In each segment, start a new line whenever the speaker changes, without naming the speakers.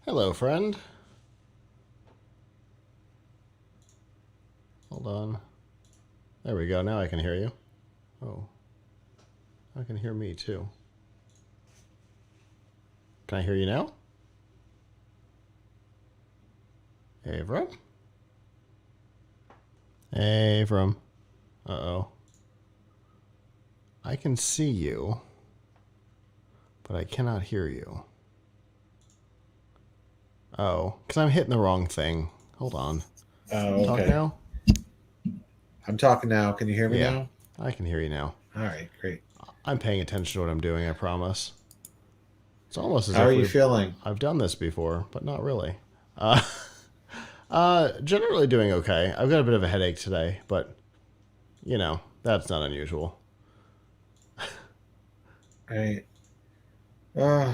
Hello, friend. Hold on. There we go. Now I can hear you. Oh. I can hear me too. Can I hear you now? Avram? Avram. Uh-oh. I can see you, but I cannot hear you. Oh, because I'm hitting the wrong thing. Hold on.
Oh,
Talk
okay.
now?
I'm talking now. Can you hear me
Yeah,
now?
I can hear you now.
All right, great.
I'm paying attention to what I'm doing, I promise. It's almost as
How are
if
you feeling?
I've done this before, but not really. Generally doing okay. I've got a bit of a headache today, but that's not unusual.
Right. Uh,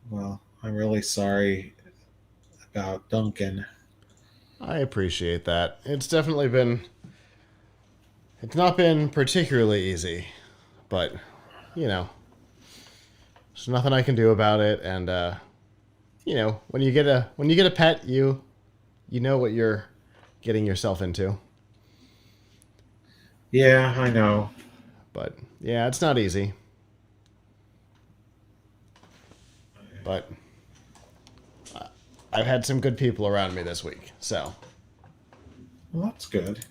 well, I'm really sorry about Duncan.
I appreciate that. It's not been particularly easy, but you know, there's nothing I can do about it. And when you get a pet, you know what you're getting yourself into.
Yeah, I know.
But yeah, it's not easy. But I've had some good people around me this week, so
Well, that's good.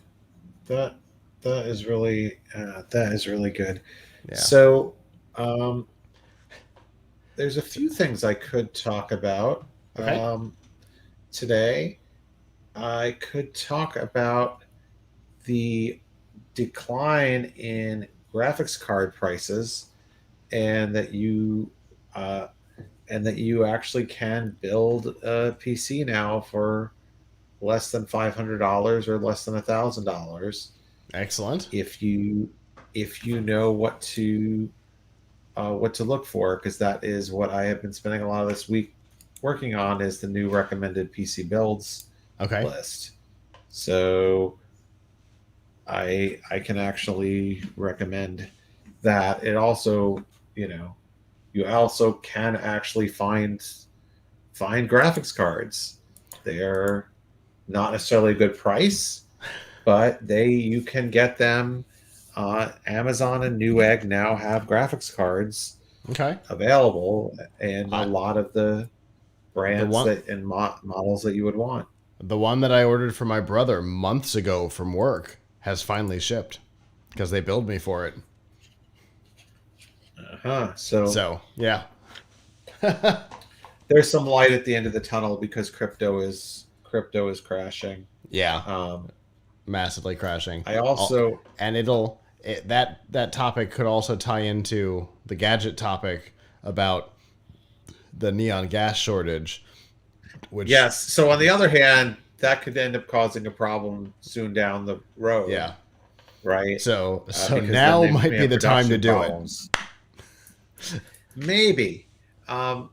That that is really good.
yeah.
So, um, there's a few things I could talk about
Okay.
today. I could talk about the decline in graphics card prices and uh, that you actually can build a PC now for less than $500 or less than $1,000
Excellent.
if you know what to look for, because that is what I have been spending a lot of this week working on, is the new recommended PC builds
Okay.
list. So I can actually recommend that. It also, you know, you also can actually find graphics cards. They're not necessarily a good price, but you can get them. Amazon and Newegg now have graphics cards
Okay.
available, and a
I
lot of the
the
brands
one
that and models that you would want.
the one that I ordered for my brother months ago from work has finally shipped because they billed me for it.
Uh-huh. So
So yeah,
there's some light at the end of the tunnel because crypto is crashing.
yeah,
Um,
massively crashing.
I also
And that topic could also tie into the gadget topic about the neon gas shortage, which
Yes. So on the other hand, that could end up causing a problem soon down the road,
yeah.
right?
So
Because then
now
they
might
may
be
have
the time to
production
do it.
problems. Maybe. Um,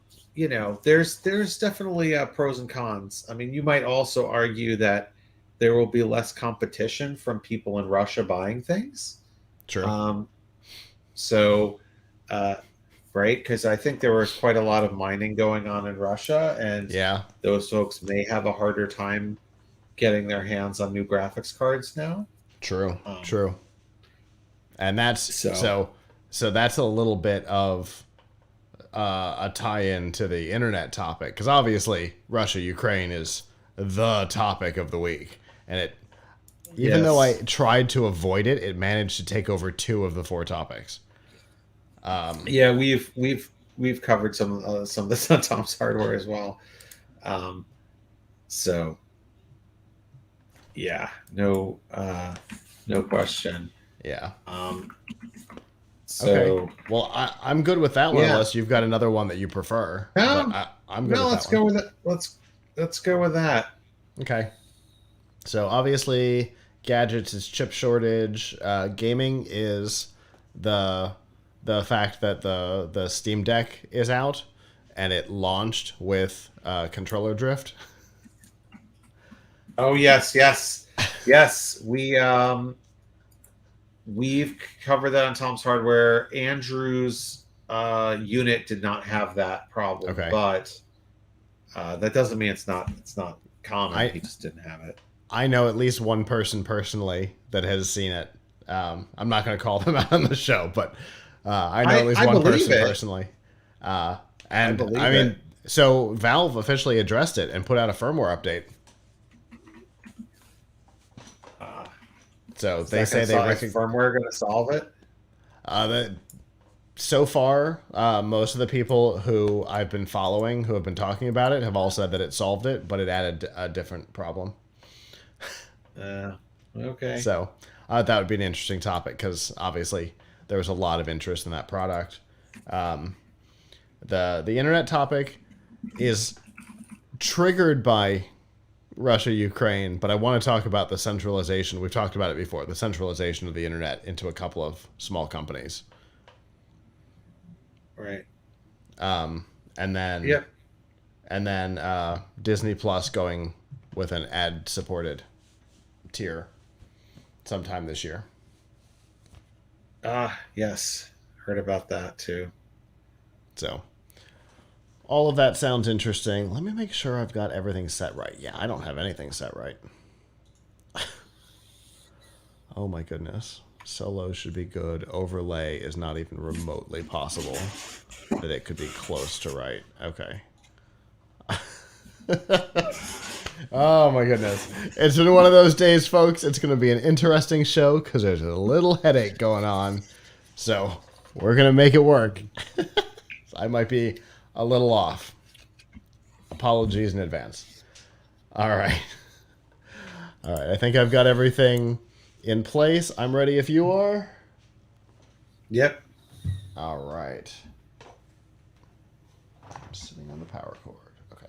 there's definitely pros and cons. I mean, you might also argue that there will be less competition from people in Russia buying things.
True.
Um, so, uh, right, because I think there was quite a lot of mining going on in Russia, and
Yeah.
those folks may have a harder time getting their hands on new graphics cards now.
True.
Um,
True. And that's
so,
so that's a little bit of a tie-in to the internet topic because obviously Russia Ukraine is the topic of the week, and it even though I
yes,
tried to avoid it, it managed to take over two of the four topics.
yeah, we've covered some of this on Tom's Hardware as well. Um, so yeah, no question.
Yeah.
Um,
Okay.
so
Well, I'm good with that one
yeah,
unless you've got another one that you prefer, but
no,
I'm good
no,
with that
let's
one.
go with it. Let's go with that.
Okay. So obviously, gadgets is chip shortage. Gaming is the the fact that the Steam Deck is out and it launched with controller drift.
Oh yes, yes, yes. We've covered that on Tom's Hardware. Andrew's unit did not have that problem,
Okay.
but That doesn't mean it's not common.
I
He just didn't have it.
I know at least one person personally that has seen it. I'm not going to call them out on the show, but I know at least
I
one
believe
person
it.
personally.
I
And
believe
I
it.
mean, so Valve officially addressed it and put out a firmware update.
Uh,
So
is
they
that
say
gonna
they
is firmware going to solve it?
that so far, most of the people who I've been following who have been talking about it have all said that it solved it, but it added a different problem.
Uh, okay.
So that would be an interesting topic because obviously there was a lot of interest in that product. Um, the internet topic is triggered by Russia Ukraine, but I want to talk about the centralization. We've talked about it before. The centralization of the internet into a couple of small companies,
Right.
and then
Yep.
Disney Plus going with an ad supported tier sometime this year.
Yes. Heard about that too.
So all of that sounds interesting. Let me make sure I've got everything set right. Yeah, I don't have anything set right. Oh my goodness. Solo should be good. Overlay is not even remotely possible that it could be close to right. Okay. Oh my goodness. It's been one of those days, folks. It's going to be an interesting show because there's a little headache going on. So we're going to make it work. I might be a little off. Apologies in advance. All right. All right. I think I've got everything in place. I'm ready if you are.
Yep.
All right. I'm sitting on the power cord. Okay.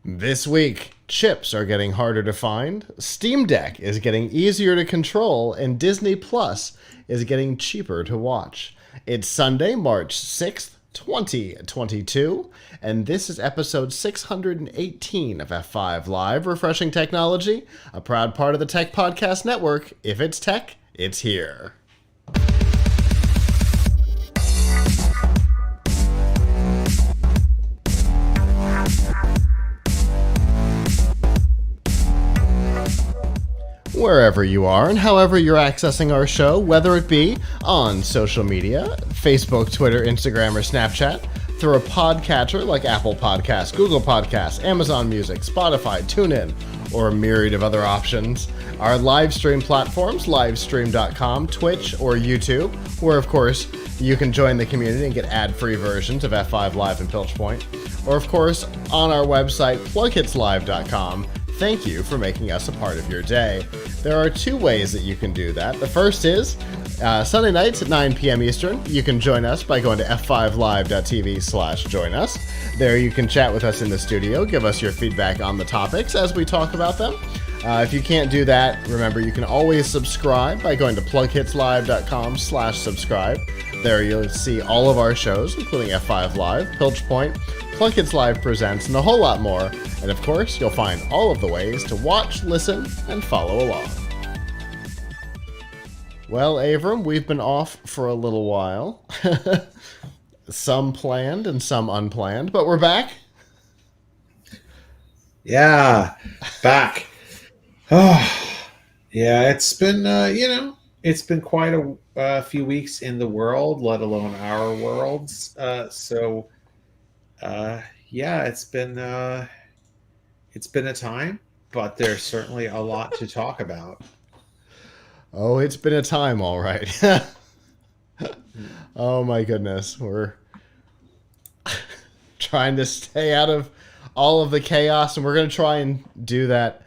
This week, chips are getting harder to find, Steam Deck is getting easier to control, and Disney Plus is getting cheaper to watch. It's Sunday, March 6th, 2022, and this is episode 618 of F5 Live, Refreshing Technology, a proud part of the Tech Podcast Network. If it's tech, it's here. Wherever you are and however you're accessing our show, whether it be on social media, Facebook, Twitter, Instagram, or Snapchat, through a podcatcher like Apple Podcasts, Google Podcasts, Amazon Music, Spotify, TuneIn, or a myriad of other options, our live stream platforms, livestream.com, Twitch, or YouTube, where, of course, you can join the community and get ad-free versions of F5 Live and Pilch Point, or, of course, on our website, PLUGHITZlive.com. Thank you for making us a part of your day. There are two ways that you can do that. The first is Sunday nights at 9 p.m. Eastern. You can join us by going to f5live.tv/join us. There you can chat with us in the studio, give us your feedback on the topics as we talk about them. If you can't do that, remember you can always subscribe by going to PLUGHITZlive.com/subscribe. There you'll see all of our shows, including F5 Live, Pilch Point, PLUGHITZ Live Presents, and a whole lot more. And of course, you'll find all of the ways to watch, listen, and follow along. Well, Avram, we've been off for a little while. Some planned and some unplanned, but we're back.
Yeah. Back. Oh, yeah. It's been, it's been quite a few weeks in the world, let alone our worlds. Yeah, it's been a time, but there's certainly a lot to talk about.
Oh, it's been a time, all right. Oh my goodness, we're trying to stay out of all of the chaos, and we're going to try and do that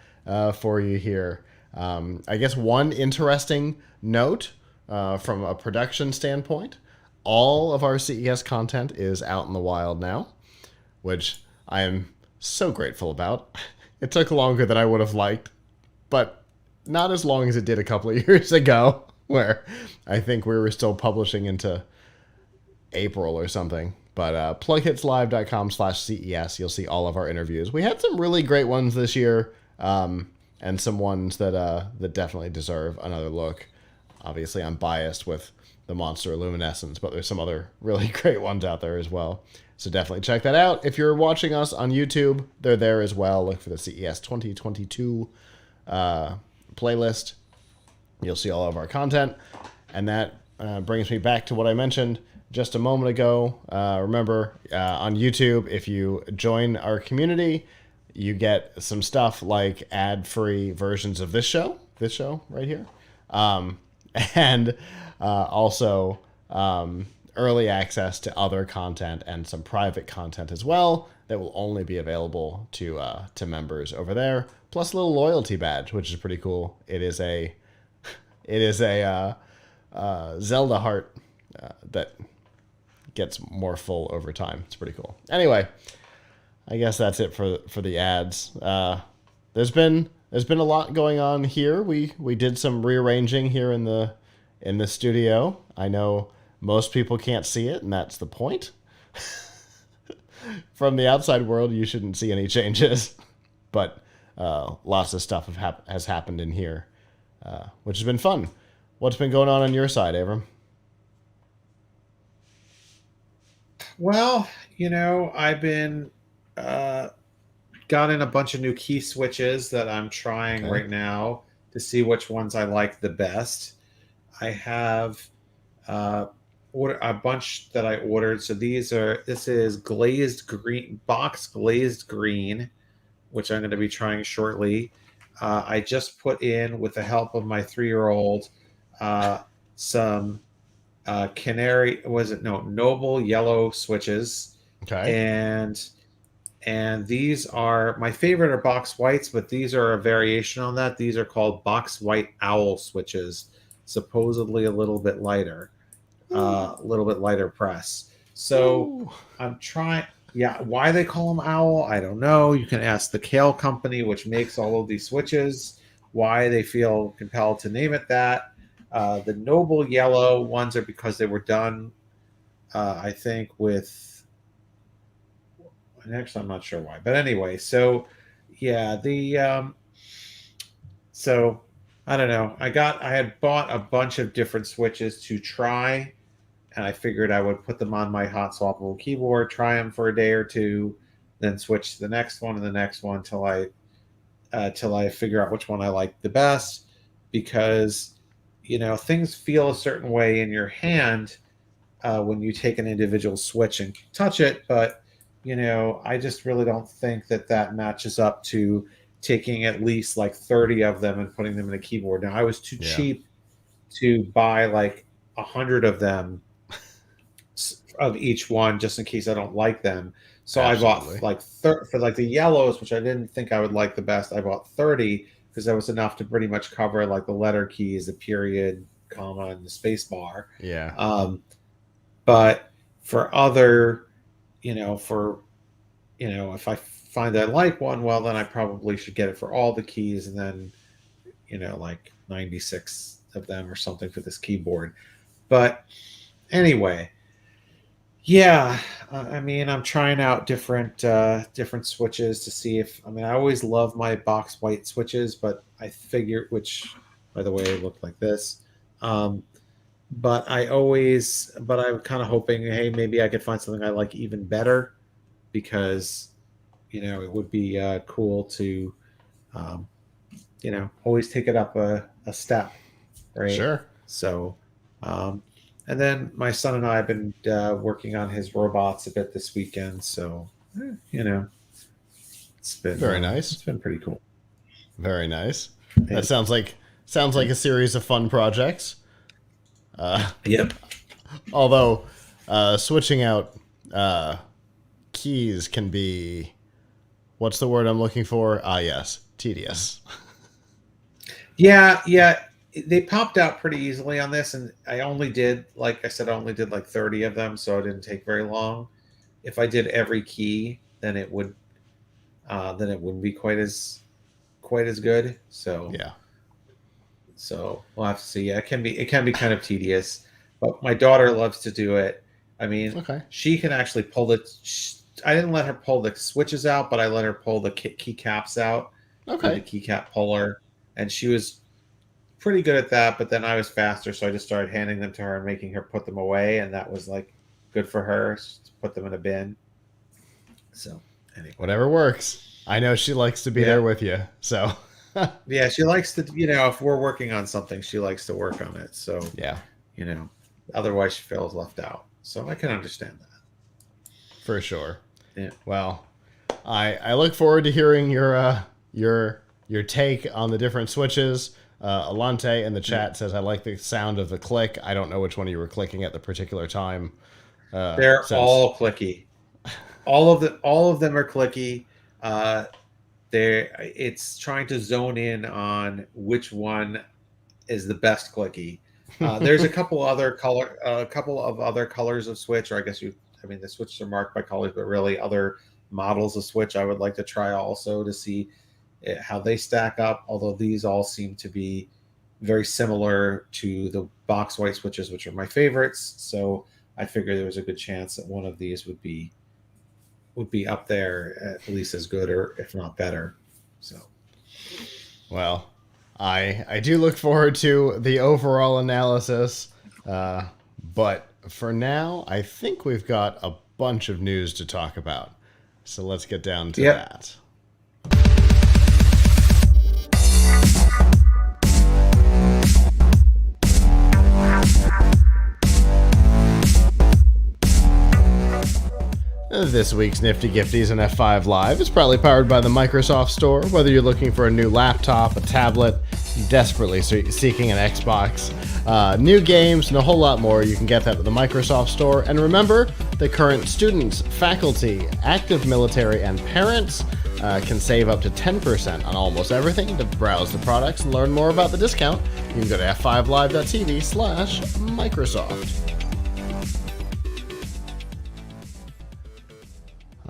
for you here. I guess one interesting note from a production standpoint, all of our CES content is out in the wild now, which I am so grateful about. It took longer than I would have liked, but not as long as it did a couple of years ago, where I think we were still publishing into April or something. But PLUGHITZlive.com/CES, you'll see all of our interviews. We had some really great ones this year, and some ones that definitely deserve another look. Obviously, I'm biased with the Monster Luminescence, but there's some other really great ones out there as well. So definitely check that out. If you're watching us on YouTube, they're there as well. Look for the CES 2022 playlist. You'll see all of our content. And that brings me back to what I mentioned just a moment ago. Remember, on YouTube, if you join our community, you get some stuff like ad-free versions of this show right here, and also early access to other content and some private content as well that will only be available to members over there. Plus a little loyalty badge, which is pretty cool. It is a Zelda heart that gets more full over time. It's pretty cool. Anyway, I guess that's it for the ads. There's been a lot going on here. We did some rearranging here in the studio. I know most people can't see it, and that's the point. From the outside world, you shouldn't see any changes, but lots of stuff has happened in here, which has been fun. What's been going on your side, Abram?
Well, I've been got in a bunch of new key switches that I'm trying
Okay.
right now to see which ones I like the best. I have a bunch that I ordered. So this is glazed green, box glazed green, which I'm going to be trying shortly. I just put in, with the help of my 3-year-old, some canary, was it no noble yellow switches,
Okay.
and these are my favorite are box whites, but these are a variation on that. These are called box white owl switches, supposedly a little bit lighter, press. So
Ooh.
I'm trying. Yeah, why they call them owl, I don't know. You can ask the Kale company, which makes all of these switches, why they feel compelled to name it that. The noble yellow ones are because they were done, I think, with. And actually, I'm not sure why, but anyway. So, yeah, so I don't know. I had bought a bunch of different switches to try, and I figured I would put them on my hot swappable keyboard, try them for a day or two, then switch to the next one and the next one till I figure out which one I like the best. Because things feel a certain way in your hand when you take an individual switch and touch it, but I just really don't think that matches up to taking at least like 30 of them and putting them in a keyboard. Now, I was too
Yeah.
cheap to buy like 100 of them of each one just in case I don't like them. So
Absolutely.
I bought like for like the yellows, which I didn't think I would like the best. I bought 30 because that was enough to pretty much cover like the letter keys, the period, comma, and the space bar.
Yeah.
But for other, for if I find I like one, well, then I probably should get it for all the keys, and then like 96 of them or something for this keyboard. But anyway, yeah, I mean, I'm trying out different switches to see if, I mean, I always love my box white switches, but I figure, which by the way look like this. Um, but I'm kind of hoping, hey, maybe I could find something I like even better, because it would be cool to um, always take it up a step, right?
Sure.
So, um, and then my son and I have been working on his robots a bit this weekend. So, you know,
Very nice.
it's been pretty cool.
Very nice. That
And,
sounds like a series of fun projects.
yep.
Although switching out keys can be, what's the word I'm looking for? Ah, yes, tedious.
Yeah, yeah. They popped out pretty easily on this, and I only did, like I said, I only did like 30 of them, so it didn't take very long. If I did every key, then it wouldn't be quite as good.
Yeah.
So we'll have to see. Yeah, it can be kind of tedious, but my daughter loves to do it. I mean,
Okay.
she can actually pull the. I didn't let her pull the switches out, but I let her pull the keycaps out with the
Okay.
keycap puller, and she was pretty good at that, but then I was faster, so I just started handing them to her and making her put them away, and that was like good for her to put them in a bin. So anyway,
Whatever works. I know she likes to be
yeah,
there with you. So,
yeah, she likes to, if we're working on something, she likes to work on it. So
yeah,
you know, otherwise she feels left out. So I can understand that.
for sure.
Yeah.
Well, I look forward to hearing your take on the different switches. Alante in the
Yeah.
chat says I like the sound of the click. I don't know which one you were clicking at the particular time.
They're
Since
all clicky. All of them are clicky. Uh, it's trying to zone in on which one is the best clicky. There's a couple of other colors of Switch, or I guess the Switches are marked by colors, but really other models of Switch I would like to try also to see how they stack up. Although these all seem to be very similar to the box white Switches, which are my favorites. So I figured there was a good chance that one of these would be up there at least as good, or if not better. So
well, I do look forward to the overall analysis. But for now, I think we've got a bunch of news to talk about. So let's get down to
yep.
that. This week's Nifty Gifties and F5 Live is proudly powered by the Microsoft Store. Whether you're looking for a new laptop, a tablet, desperately seeking an Xbox, new games, and a whole lot more, you can get that at the Microsoft Store. And remember, the current students, faculty, active military, and parents can save up to 10% on almost everything. To browse the products and learn more about the discount, you can go to f5live.tv/Microsoft.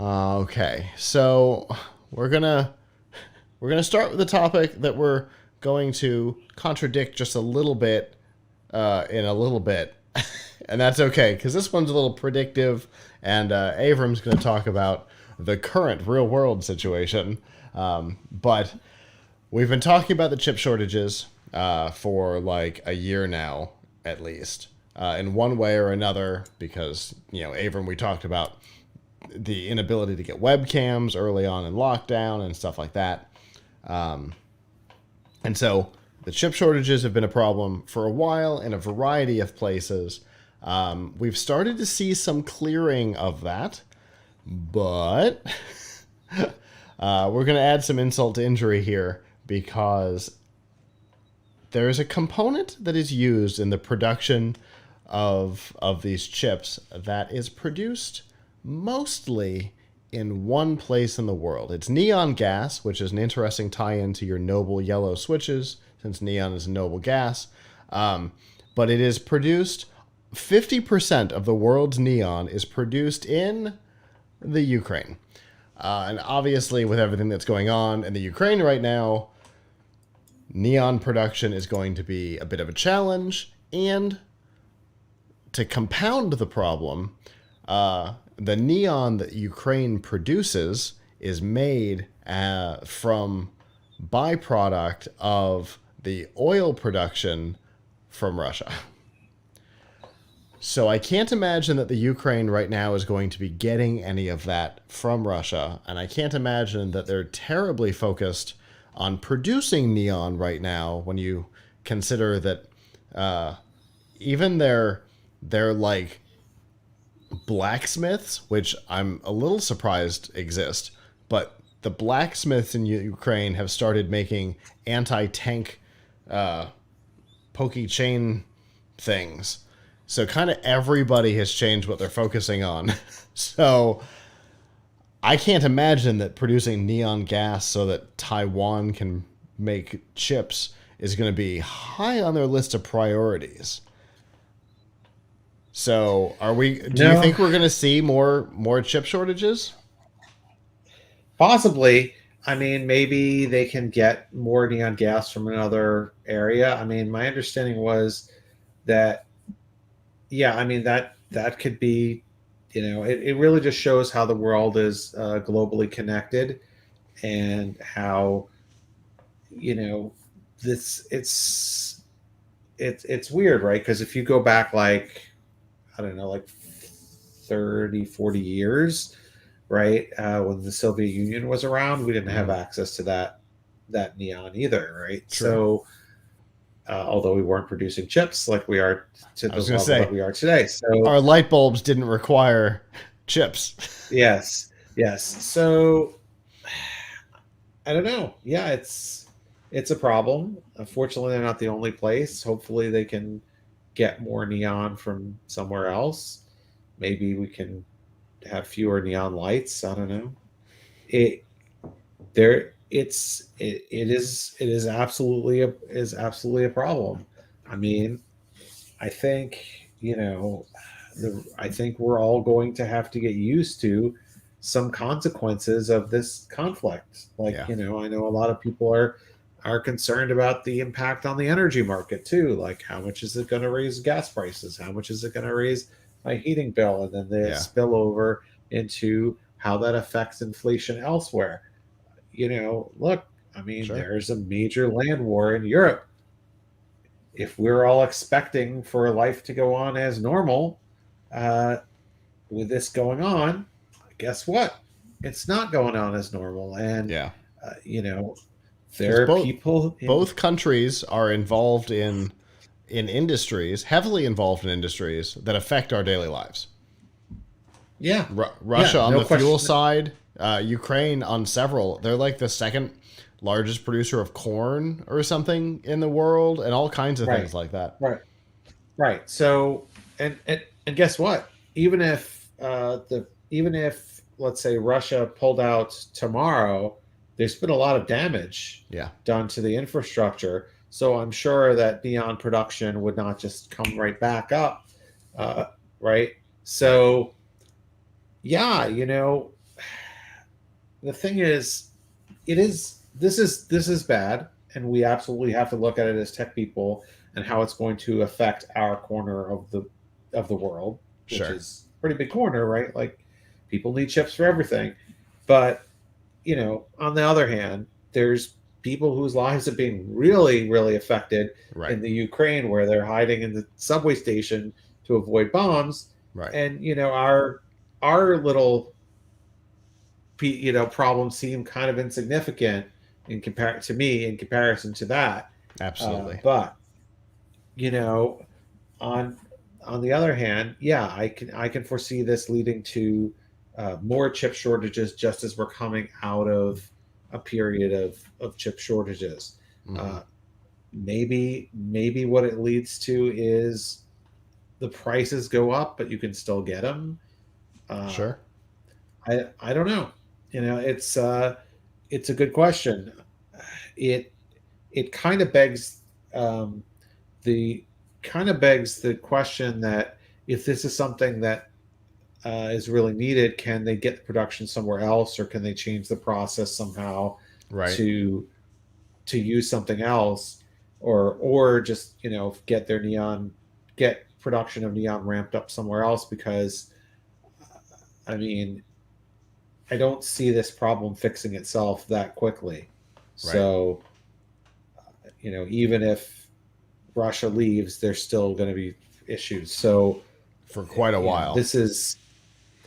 Okay, so we're gonna start with a topic that we're going to contradict just a little bit in a little bit, and that's okay because this one's a little predictive, and Avram's going to talk about the current real world situation. But we've been talking about the chip shortages for like a year now, at least, in one way or another, because Avram, we talked about the inability to get webcams early on in lockdown and stuff like that. And so the chip shortages have been a problem for a while in a variety of places. We've started to see some clearing of that, but we're going to add some insult to injury here because there is a component that is used in the production of these chips that is produced mostly in one place in the world. It's neon gas, which is an interesting tie-in to your noble yellow switches, since neon is a noble gas. But it is produced, 50% of the world's neon is produced in the Ukraine. And obviously, with everything that's going on in the Ukraine right now, neon production is going to be a bit of a challenge. And to compound the problem, the neon that Ukraine produces is made from byproduct of the oil production from Russia. So I can't imagine that the Ukraine right now is going to be getting any of that from Russia, and I can't imagine that they're terribly focused on producing neon right now when you consider that even their like blacksmiths, which I'm a little surprised exist, but the blacksmiths in Ukraine have started making anti-tank pokey chain things. So kind of everybody has changed what they're focusing on. So I can't imagine that producing neon gas so that Taiwan can make chips is going to be high on their list of priorities. So, do you think we're going to see more chip shortages?
Possibly. I mean, maybe they can get more neon gas from another area. I mean, my understanding was that, yeah, I mean that could be, it really just shows how the world is globally connected, and how, this it's it's weird, right? Because if you go back like, I don't know, like 30, 40 years, right? When the Soviet Union was around, we didn't have
Hmm.
access to that neon either, right?
True.
So although we weren't producing chips like we are to
I
the
was gonna
level that
say
we are today. So
our light bulbs didn't require chips.
yes, yes. So I don't know. Yeah, it's a problem. Unfortunately, they're not the only place. Hopefully, they can get more neon from somewhere else. Maybe we can have fewer neon lights. I don't know. It there it is absolutely a problem. I mean, I think, I think we're all going to have to get used to some consequences of this conflict. Like,
Yeah.
I know a lot of people are concerned about the impact on the energy market too. Like, how much is it going to raise gas prices? How much is it going to raise my heating bill? And then the
Yeah.
spillover into how that affects inflation elsewhere. Look, I mean,
Sure.
there's a major land war in Europe. If we're all expecting for life to go on as normal, uh, with this going on, guess what? It's not going on as normal. And,
Yeah.
uh, you know,
Because
there are people in,
both countries are involved in industries, heavily involved in industries that affect our daily lives.
yeah,
Russia
yeah,
on
no
the fuel
question.
side, Ukraine on several. They're like the second largest producer of corn or something in the world, and all kinds of
Right,
things like that.
right, right. So, and guess what? Even if, let's say, Russia pulled out tomorrow, there's been a lot of damage
Yeah.
done to the infrastructure. So I'm sure that neon production would not just come right back up, uh, right?
Right.
So yeah, the thing is, this is bad, and we absolutely have to look at it as tech people and how it's going to affect our corner of the world, which
Sure.
is a pretty big corner, right? Like, people need chips for everything. But on the other hand, there's people whose lives have been really, really affected
Right.
in the Ukraine, where they're hiding in the subway station to avoid bombs.
Right.
And our little problems seem kind of insignificant in comparison to that.
Absolutely.
But you know, on the other hand, yeah, I can foresee this leading to more chip shortages, just as we're coming out of a period of chip shortages.
Hmm.
Uh, maybe what it leads to is the prices go up, but you can still get them. Uh,
Sure.
I don't know. It's a good question. It it kind of begs the the question that if this is something that is really needed, can they get the production somewhere else, or can they change the process somehow
Right.
to use something else, or just get production of neon ramped up somewhere else? Because I mean, I don't see this problem fixing itself that quickly.
Right.
So, even if Russia leaves, there's still going to be issues. So,
For quite a while.
this is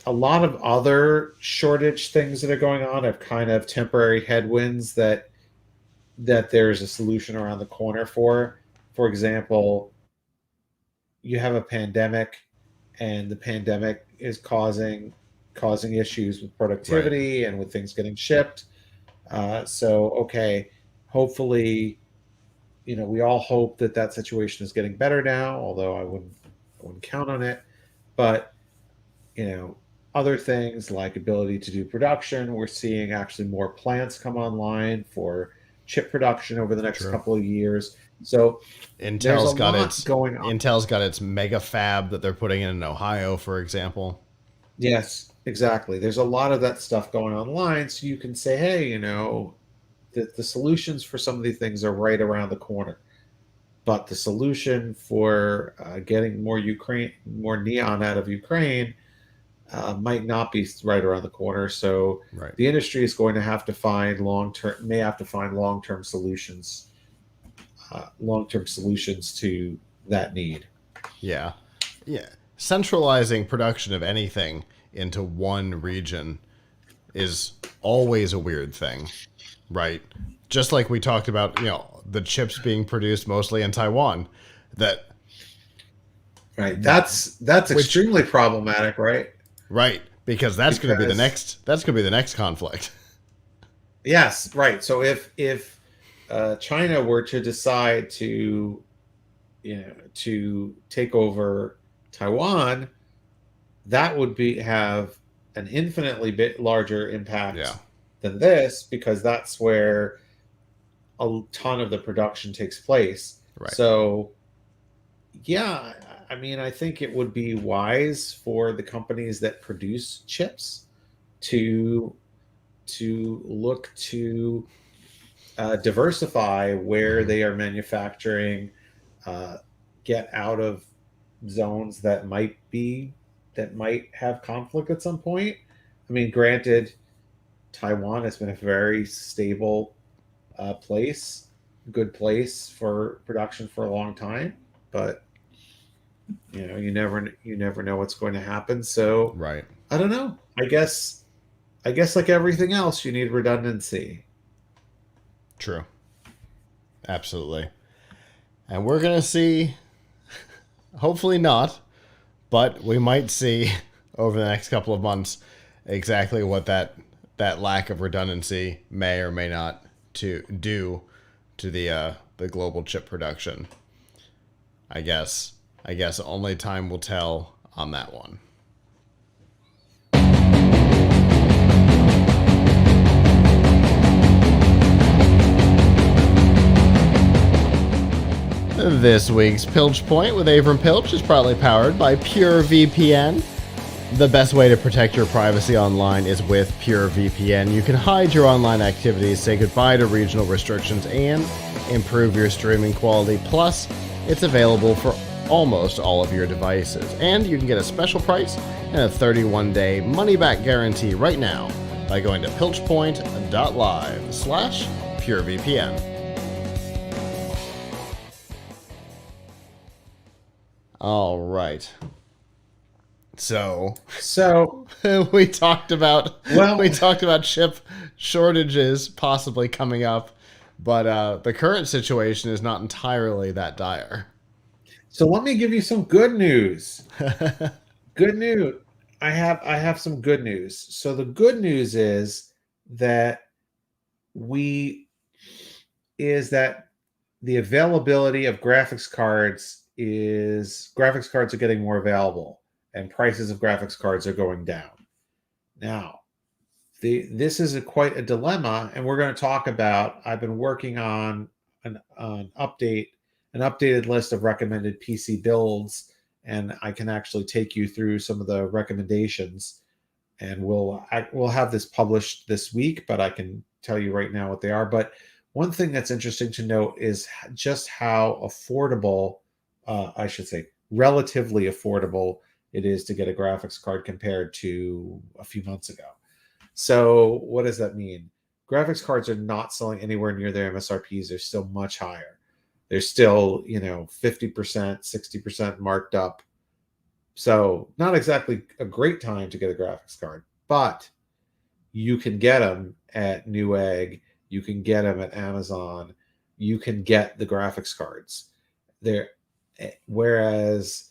a lot of other shortage things that are going on, of kind of temporary headwinds that there's a solution around the corner for. For example, you have a pandemic, and the pandemic is causing issues with
Right.
productivity and with things getting shipped. So, okay, hopefully, we all hope that that situation is getting better now, although I wouldn't count on it. But, you know, other things like ability to do production, we're seeing actually more plants come online for chip production over the next
True.
couple of years. So there's a lot going on.
Intel's got its mega fab that they're putting in Ohio, for example.
Yes, exactly. There's a lot of that stuff going online. So you can say, hey, the solutions for some of these things are right around the corner. But the solution for getting more neon out of Ukraine, might not be right around the corner. So
Right.
the industry is going to have to find long term, may have to find long term solutions long-term solutions to that need.
Yeah. Yeah. Centralizing production of anything into one region is always a weird thing, right? Just like we talked about, the chips being produced mostly in Taiwan, that
Right. That's
which
extremely problematic, right?
right, because
Because
that's going to be the next conflict.
yes, right. So if China were to decide to to take over Taiwan, that would be have an infinitely bit larger
Yeah.
impact than this because that's where a ton of the production takes place.
Right.
So yeah, I mean, I think it would be wise for the companies that produce chips to look to diversify where
Mhm.
they are manufacturing, uh, get out of zones that might have conflict at some point. I mean, granted, Taiwan has been a very stable place, good place for production for a long time, but you never know what's going to happen. So
Right.
I don't know. I guess like everything else, you need redundancy.
True. Absolutely. And we're going to see, hopefully not, but we might see over the next couple of months exactly what that lack of redundancy may or may not to do to the global chip production. I guess only time will tell on that one. This week's Pilch Point with Avram Pilch is proudly powered by PureVPN. The best way to protect your privacy online is with PureVPN. You can hide your online activities, say goodbye to regional restrictions, and improve your streaming quality. Plus, it's available for almost all of your devices. And you can get a special price and a 31-day money-back guarantee right now by going to pilchpoint.live/PureVPN. All right. So
So,
we talked about
well,
chip shortages possibly coming up, but the current situation is not entirely that dire.
so let me give you some good news. Good news. I have some good news. So the good news that we is that the availability of graphics cards are getting more available and prices of graphics cards are going down. Now, this is quite a dilemma, and we're going to talk about. I've been working on an updated list of recommended PC builds, and I can actually take you through some of the recommendations. And we'll have this published this week, but I can tell you right now what they are. But one thing that's interesting to note is just how affordable, I should say, relatively affordable it is to get a graphics card compared to a few months ago. So what does that mean? Graphics cards are not selling anywhere near their MSRPs. They're still much higher. They're still, 50%, 60% marked up. So not exactly a great time to get a graphics card, but you can get them at Newegg. You can get them at Amazon. You can get the graphics cards there. Whereas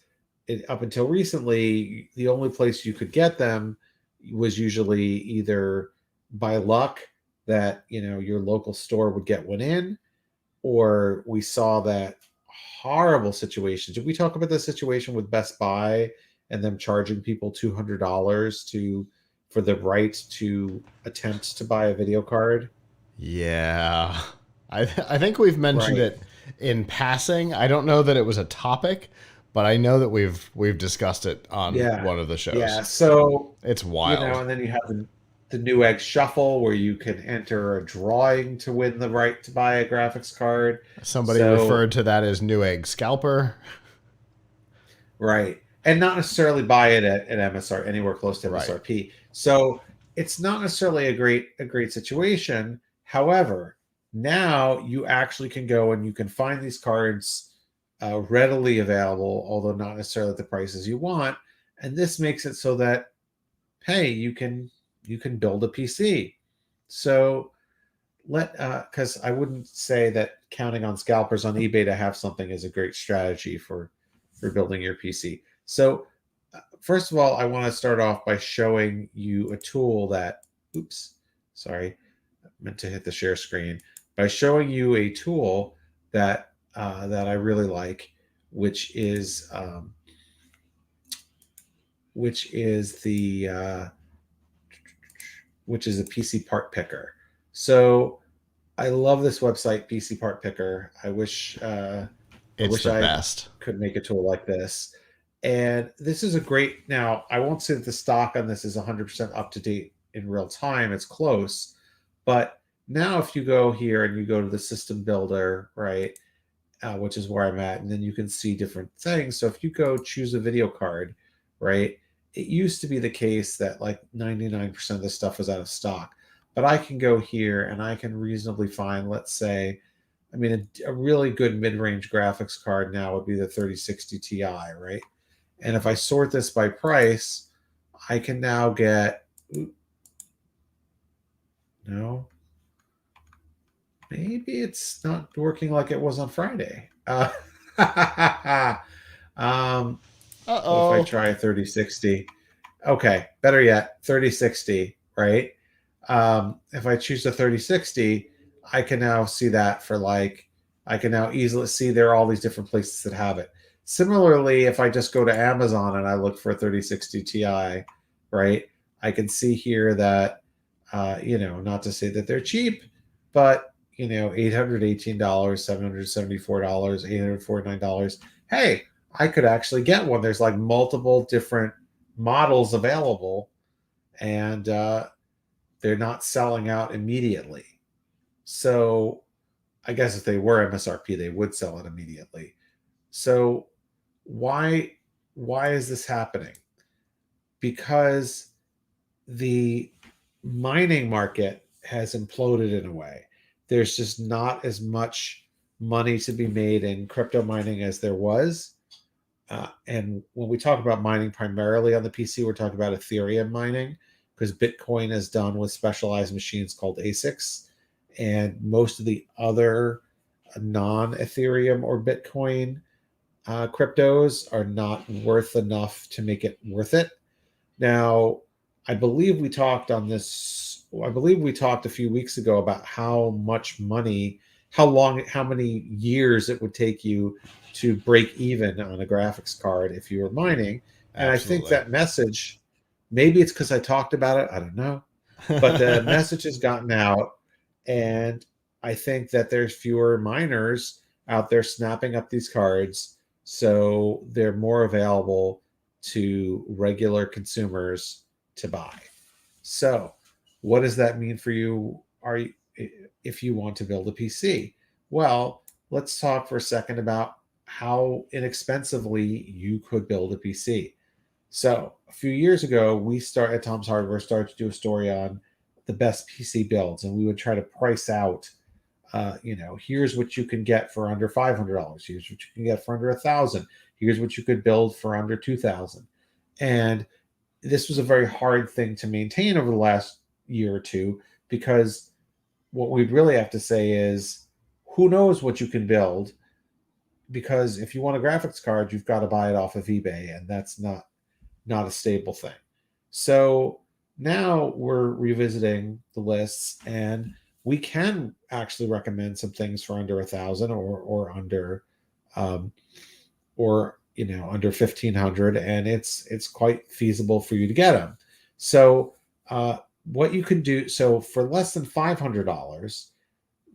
up until recently, the only place you could get them was usually either by luck that your local store would get one in, or we saw that horrible situation. Did we talk about the situation with Best Buy and them charging people $200 for the right to attempt to buy a video card?
Yeah, I think we've mentioned
Right.
it in passing. I don't know that it was a topic, but I know that we've discussed it on
Yeah.
one of the
Yeah.
shows.
So,
It's wild.
and then you have the Newegg Shuffle where you can enter a drawing to win the right to buy a graphics card.
Somebody
So,
referred to that as Newegg scalper.
right. And not necessarily buy it at MSR anywhere close to
Right.
MSRP. So it's not necessarily a great situation. However, Now you actually can go and you can find these cards readily available, although not necessarily at the prices you want. And this makes it so that, hey, you can build a PC. So because I wouldn't say that counting on scalpers on eBay to have something is a great strategy for building your PC. So first of all, I want to start off by showing you a tool that, oops, sorry, I meant to hit the share screen, by showing you a tool that I really like, which is which is the which is a PC part picker. So I love this website, PC Part Picker. I
It's
wish
the
I
best.
could make a tool like this. And this is a great. Now, I won't say that the stock on this is 100% up to date in real time. It's close, but now if you go here and you go to the system builder, right, which is where I'm at, and then you can see different things. So if you go choose a video card, right, it used to be the case that like 99% of the stuff was out of stock. But I can go here and I can reasonably find, let's say, I mean, a really good mid range graphics card now would be the 3060 Ti, right? And if I sort this by price, I can now get, no, maybe it's not working like it was on Friday. Um, what if I
Uh-oh.
try 3060? Okay, better yet, 3060, right? If I choose the 3060, I can now see that for like, I can now easily see there are all these different places that have it. Similarly, if I just go to Amazon and I look for 3060 Ti, right, I can see here that, not to say that they're cheap, but, $818, $774, $849. Hey, I could actually get one. There's like multiple different models available, and they're not selling out immediately. So I guess if they were MSRP, they would sell it immediately. So why why is this happening? Because the mining market has imploded in a way. There's just not as much money to be made in crypto mining as there was. And when we talk about mining primarily on the PC, we're talking about Ethereum mining because Bitcoin is done with specialized machines called ASICs. And most of the other non Ethereum or Bitcoin cryptos are not worth enough to make it worth it. Now, I believe we talked on this. I believe we talked a few weeks ago about how much money, how many years it would take you to break even on a graphics card if you were mining. And I think
Absolutely.
that message, maybe it's because I talked about it. I don't know. But the message has gotten out. And I think that there's fewer miners out there snapping up these cards. So they're more available to regular consumers to buy. So, what does that mean for you? If you want to build a PC? Well, let's talk for a second about how inexpensively you could build a PC. So, a few years ago, we started at Tom's Hardware started to do a story on the best PC builds, and we would try to price out here's what you can get for under $500. Here's what you can get for under 1,000. Here's what you could build for under 2,000. And this was a very hard thing to maintain over the last year or two because what we'd really have to say is who knows what you can build, because if you want a graphics card, you've got to buy it off of eBay, and that's not a stable thing. So now we're revisiting the lists, and we can actually recommend some things for under 1,000 or under um, or under 1,500, and it's quite feasible for you to get them. So what you can do, so for less than $500,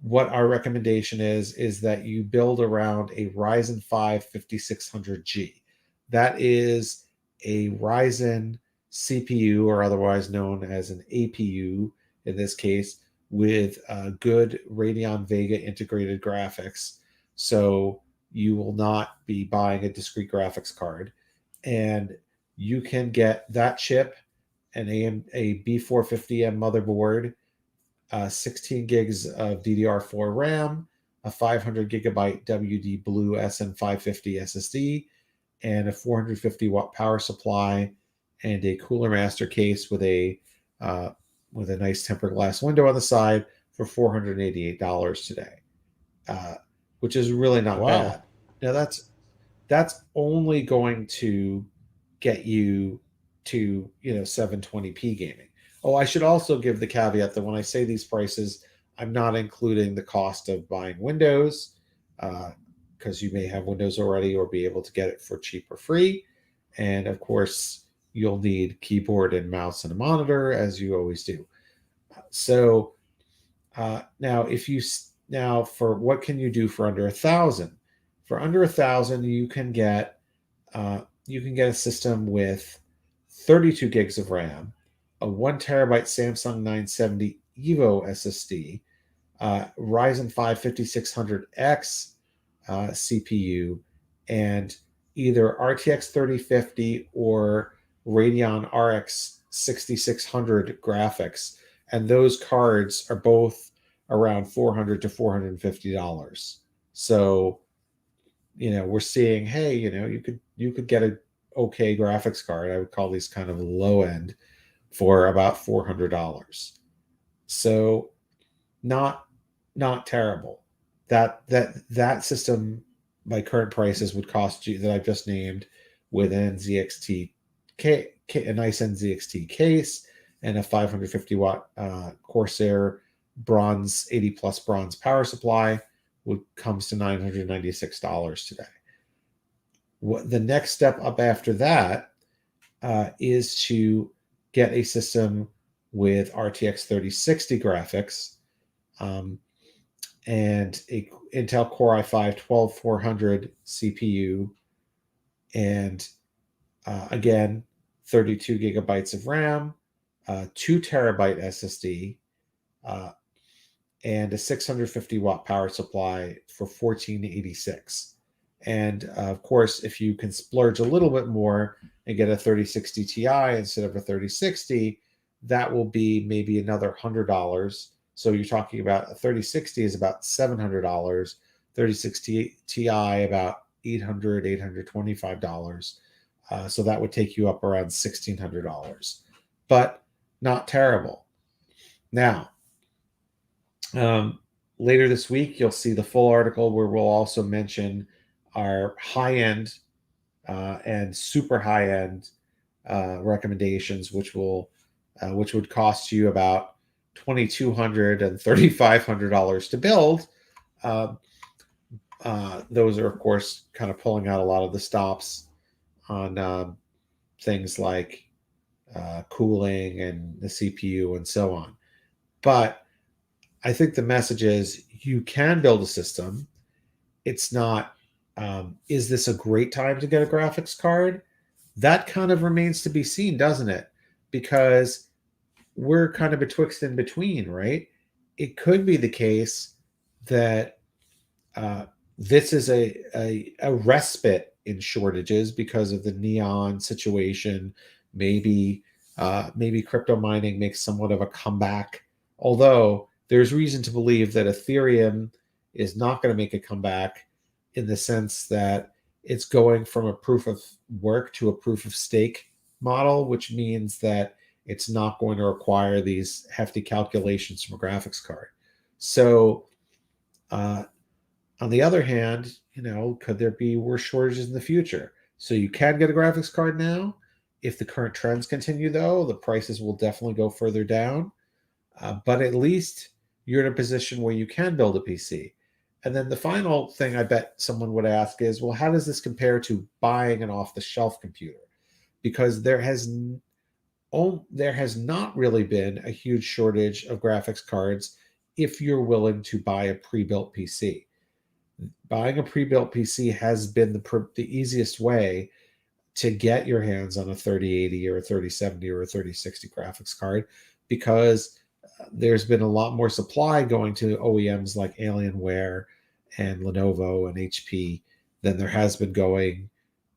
what our recommendation is that you build around a Ryzen 5 5600G. That is a Ryzen CPU, or otherwise known as an APU in this case, with good Radeon Vega integrated graphics. So you will not be buying a discrete graphics card. And you can get that chip and a B450M motherboard 16 gigs of DDR4 RAM, a 500 gigabyte WD Blue SN550 SSD, and a 450 watt power supply, and a Cooler Master case uh, with a nice tempered glass window on the side for $488 today, uh, which is really not
Whoa.
bad. Now that's only going to get you to 720p gaming. Oh, I should also give the caveat that when I say these prices, I'm not including the cost of buying Windows, because you may have Windows already or be able to get it for cheap or free. And of course, you'll need keyboard and mouse and a monitor, as you always do. So now, if you now for what can you do for under 1,000? For under 1,000, you can get a system with 32 gigs of RAM, a 1 terabyte Samsung 970 Evo SSD, Ryzen 5 5600X CPU, and either RTX 3050 or Radeon RX 6600 graphics. And those cards are both around $400 to $450. So, we're seeing, hey, you could get a okay graphics card. I would call these kind of low end for about $400. So not not terrible. That system, my current prices would cost you that I've just named with an NZXT a nice NZXT case and a 550 watt Corsair bronze 80 plus bronze power supply would comes to $996 today. What the next step up after that is to get a system with RTX 3060 graphics, and a Intel Core i5-12400 CPU, and again, 32 gigabytes of RAM, 2 terabyte SSD, and a 650 watt power supply for $1486. And of course, if you can splurge a little bit more and get a 3060 Ti instead of a 3060, that will be maybe another $100. So you're talking about a 3060 is about $700, 3060 Ti about $825. So that would take you up around $1,600, but not terrible. Now, later this week, you'll see the full article where we'll also mention our high-end and super high-end recommendations, which would cost you about $2,200 and $3,500 to build. Those are, of course, kind of pulling out a lot of the stops on things like cooling and the CPU and so on. But I think the message is you can build a system. It's not, is this a great time to get a graphics card? That kind of remains to be seen, doesn't it? Because we're kind of betwixt and between, right? It could be the case that this is a respite in shortages because of the neon situation. Maybe crypto mining makes somewhat of a comeback, although there's reason to believe that Ethereum is not going to make a comeback in the sense that it's going from a proof of work to a proof of stake model, which means that it's not going to require these hefty calculations from a graphics card. So, on the other hand, could there be worse shortages in the future? So you can get a graphics card now. If the current trends continue, though, the prices will definitely go further down. But at least you're in a position where you can build a PC. And then the final thing I bet someone would ask is, well, how does this compare to buying an off-the-shelf computer? Because there has not really been a huge shortage of graphics cards if you're willing to buy a pre-built PC. Buying a pre-built PC has been the easiest way to get your hands on a 3080 or a 3070 or a 3060 graphics card, because there's been a lot more supply going to OEMs like Alienware and Lenovo and HP than there has been going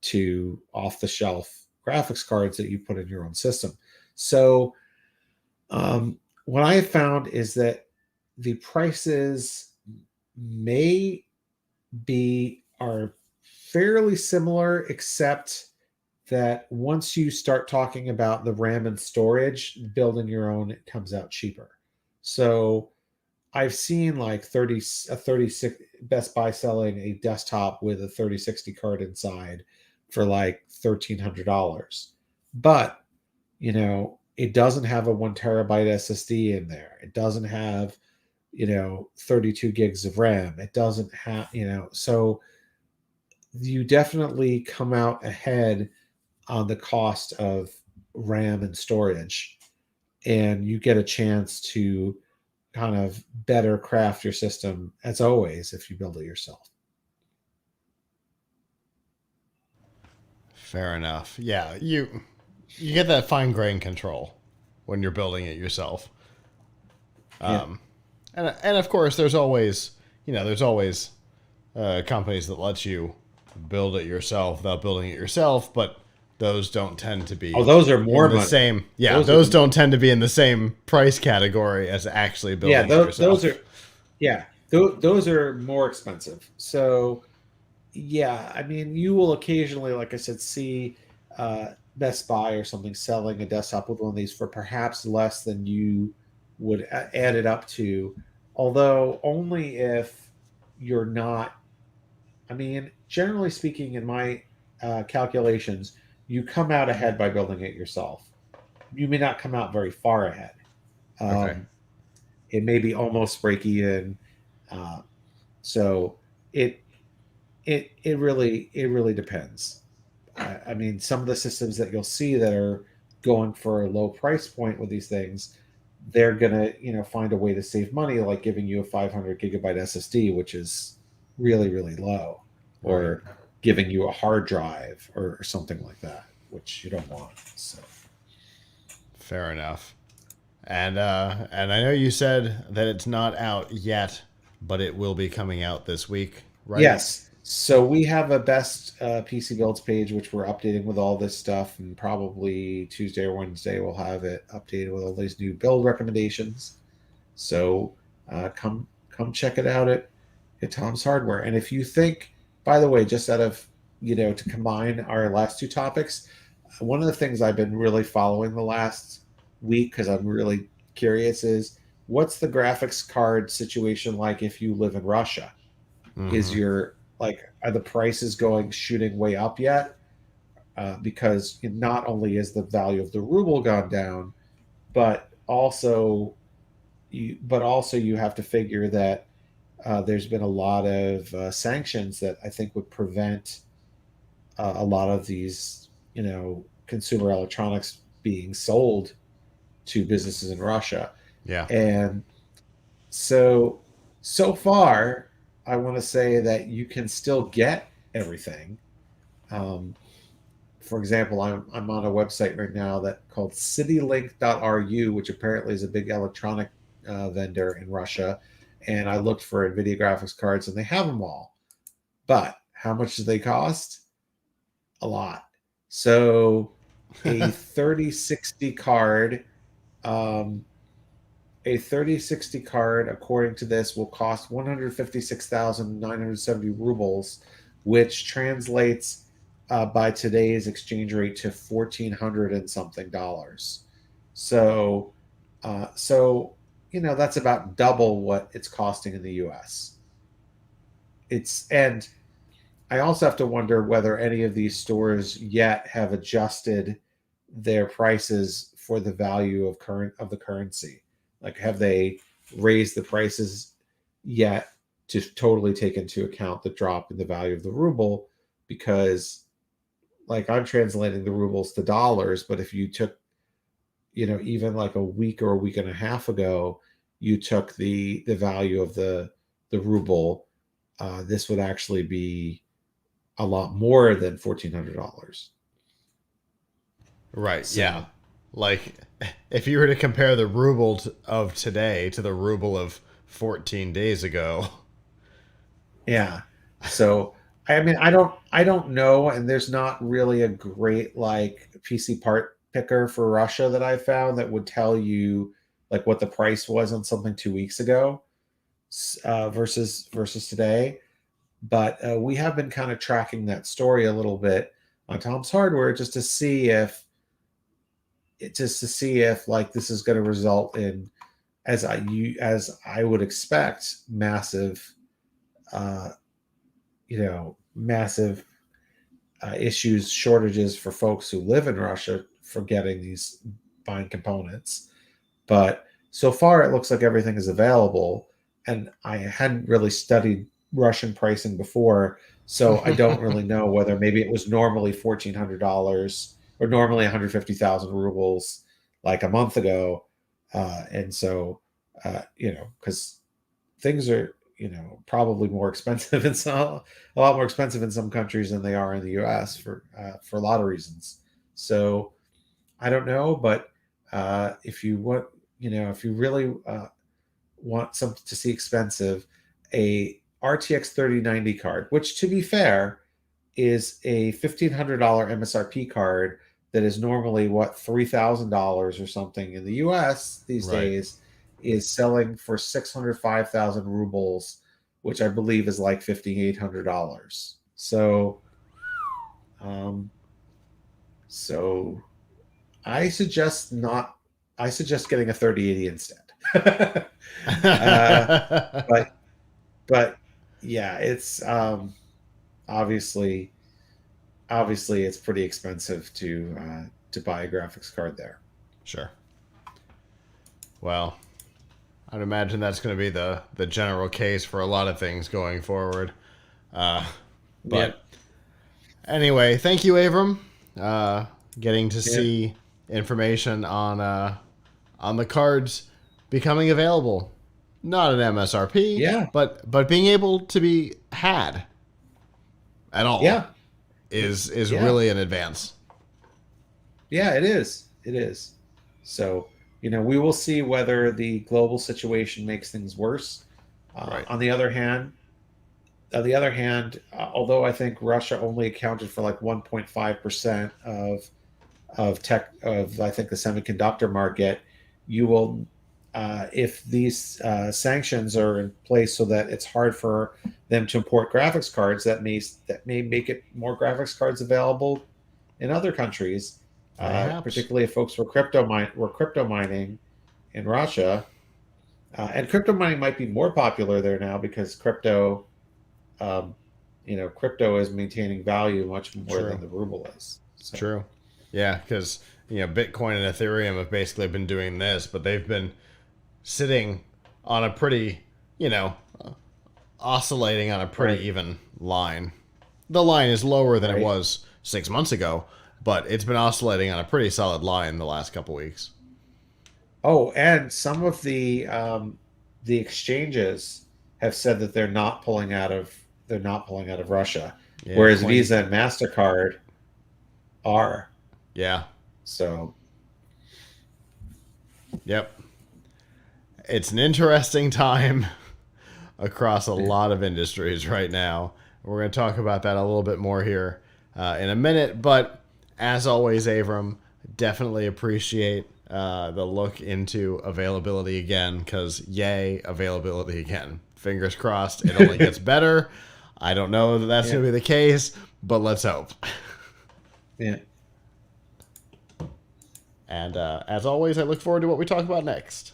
to off-the-shelf graphics cards that you put in your own system. So what I have found is that the prices may be are fairly similar, except that once you start talking about the RAM and storage, building your own, it comes out cheaper. So I've seen like 36 Best Buy selling a desktop with a 3060 card inside for like $1,300. But, it doesn't have a 1 terabyte SSD in there. It doesn't have, 32 gigs of RAM. It doesn't have, so you definitely come out ahead on the cost of RAM and storage, and you get a chance to kind of better craft your system as always if you build it yourself.
Fair enough. Yeah, you get that fine grain control when you're building it yourself.
Yeah.
And of course, there's always companies that let you build it yourself without building it yourself, but those don't tend to
Oh,
be
those are
in
more
the
money.
same. Yeah,
Those are
those don't tend to be in the same price category as actually
yeah,
building it
those
yourself.
are yeah, those are more expensive. So yeah, I mean, you will occasionally, like I said, see Best Buy or something selling a desktop with one of these for perhaps less than you would add it up to, although only if you're not. I mean, generally speaking, in my calculations, you come out ahead by building it yourself. You may not come out very far ahead.
Okay.
Um, it may be almost break even. Uh, so it it really depends. I mean, some of the systems that you'll see that are going for a low price point with these things, they're gonna find a way to save money, like giving you a 500 gigabyte SSD, which is really low,
Right.
or giving you a hard drive or something like that, which you don't want. So
Fair enough. And I know you said that it's not out yet, but it will be coming out this week, right?
yes. So we have a best PC builds page, which we're updating with all this stuff, and probably Tuesday or Wednesday we'll have it updated with all these new build recommendations. So come check it out at Tom's Hardware. And if you think, by the way, just out of to combine our last two topics, one of the things I've been really following the last week because I'm really curious is what's the graphics card situation like if you live in Russia? Is
Mm-hmm.
your are the prices going shooting way up yet? Because not only is the value of the ruble gone down, but also you have to figure that there's been a lot of sanctions that I think would prevent a lot of these consumer electronics being sold to businesses in Russia.
Yeah.
And so so far, I want to say that you can still get everything. Um, for example, I'm on a website right now that called citylink.ru, which apparently is a big electronic vendor in Russia. And I looked for NVIDIA graphics cards, and they have them all. But how much do they cost? A lot. So a 3060 card, um, a 3060 card, according to this, will cost 156,970 rubles, which translates by today's exchange rate to 1,400 and something dollars. So, that's about double what it's costing in the U.S. And I also have to wonder whether any of these stores yet have adjusted their prices for the value of the currency. Like, have they raised the prices yet to totally take into account the drop in the value of the ruble? Because, like, I'm translating the rubles to dollars, but if you took, even like a week or a week and a half ago, you took the value of the ruble, this would actually be a lot more than $1,400.
Right. Yeah.
So
Like, if you were to compare the ruble of today to the ruble of 14 days ago.
yeah, so I mean, I don't know, and there's not really a great like PC part picker for Russia that I found that would tell you, like what the price was on something 2 weeks ago versus today. But we have been kind of tracking that story a little bit on Tom's Hardware just to see if like this is going to result in, as I would expect, massive massive issues, shortages for folks who live in Russia for getting these buying components. But so far it looks like everything is available, and I hadn't really studied Russian pricing before, so I don't really know whether maybe it was normally $1,400 or normally 150,000 rubles like a month ago. And so, because things are, probably more expensive a lot more expensive in some countries than they are in the U.S. for a lot of reasons. So I don't know, but if you want, if you really want something to see expensive, a RTX 3090 card, which to be fair is a $1,500 MSRP card that is normally $3,000 or something in the US these days, is selling for 605,000 rubles, which I believe is like $5,800. So I suggest getting a 3080 instead. But yeah, it's obviously it's pretty expensive to buy a graphics card there.
Sure. Well, I'd imagine that's going to be the general case for a lot of things going forward. But anyway, thank you, Avram. Getting to see information on the cards becoming available. Not an MSRP, but being able to be had at all is really an advance.
Yeah, it is. It is. So, we will see whether the global situation makes things worse. On the other hand, although I think Russia only accounted for like 1.5% of I think the semiconductor market, you will if these sanctions are in place so that it's hard for them to import graphics cards, that may make it more graphics cards available in other countries, particularly if folks were crypto mining in Russia, and crypto mining might be more popular there now because crypto is maintaining value much more than the ruble is. So.
True. Yeah, because Bitcoin and Ethereum have basically been doing this, but they've been sitting on a pretty, oscillating on a pretty even line. The line is lower than it was 6 months ago, but it's been oscillating on a pretty solid line the last couple weeks.
Oh, and some of the exchanges have said that they're not pulling out of Russia, whereas Visa and MasterCard are.
Yeah.
So.
Yep. It's an interesting time across a lot of industries right now. We're going to talk about that a little bit more here in a minute. But as always, Avram, definitely appreciate the look into availability again, because yay, availability again. Fingers crossed it only gets better. I don't know that that's going to be the case, but let's hope.
Yeah.
And as always, I look forward to what we talk about next.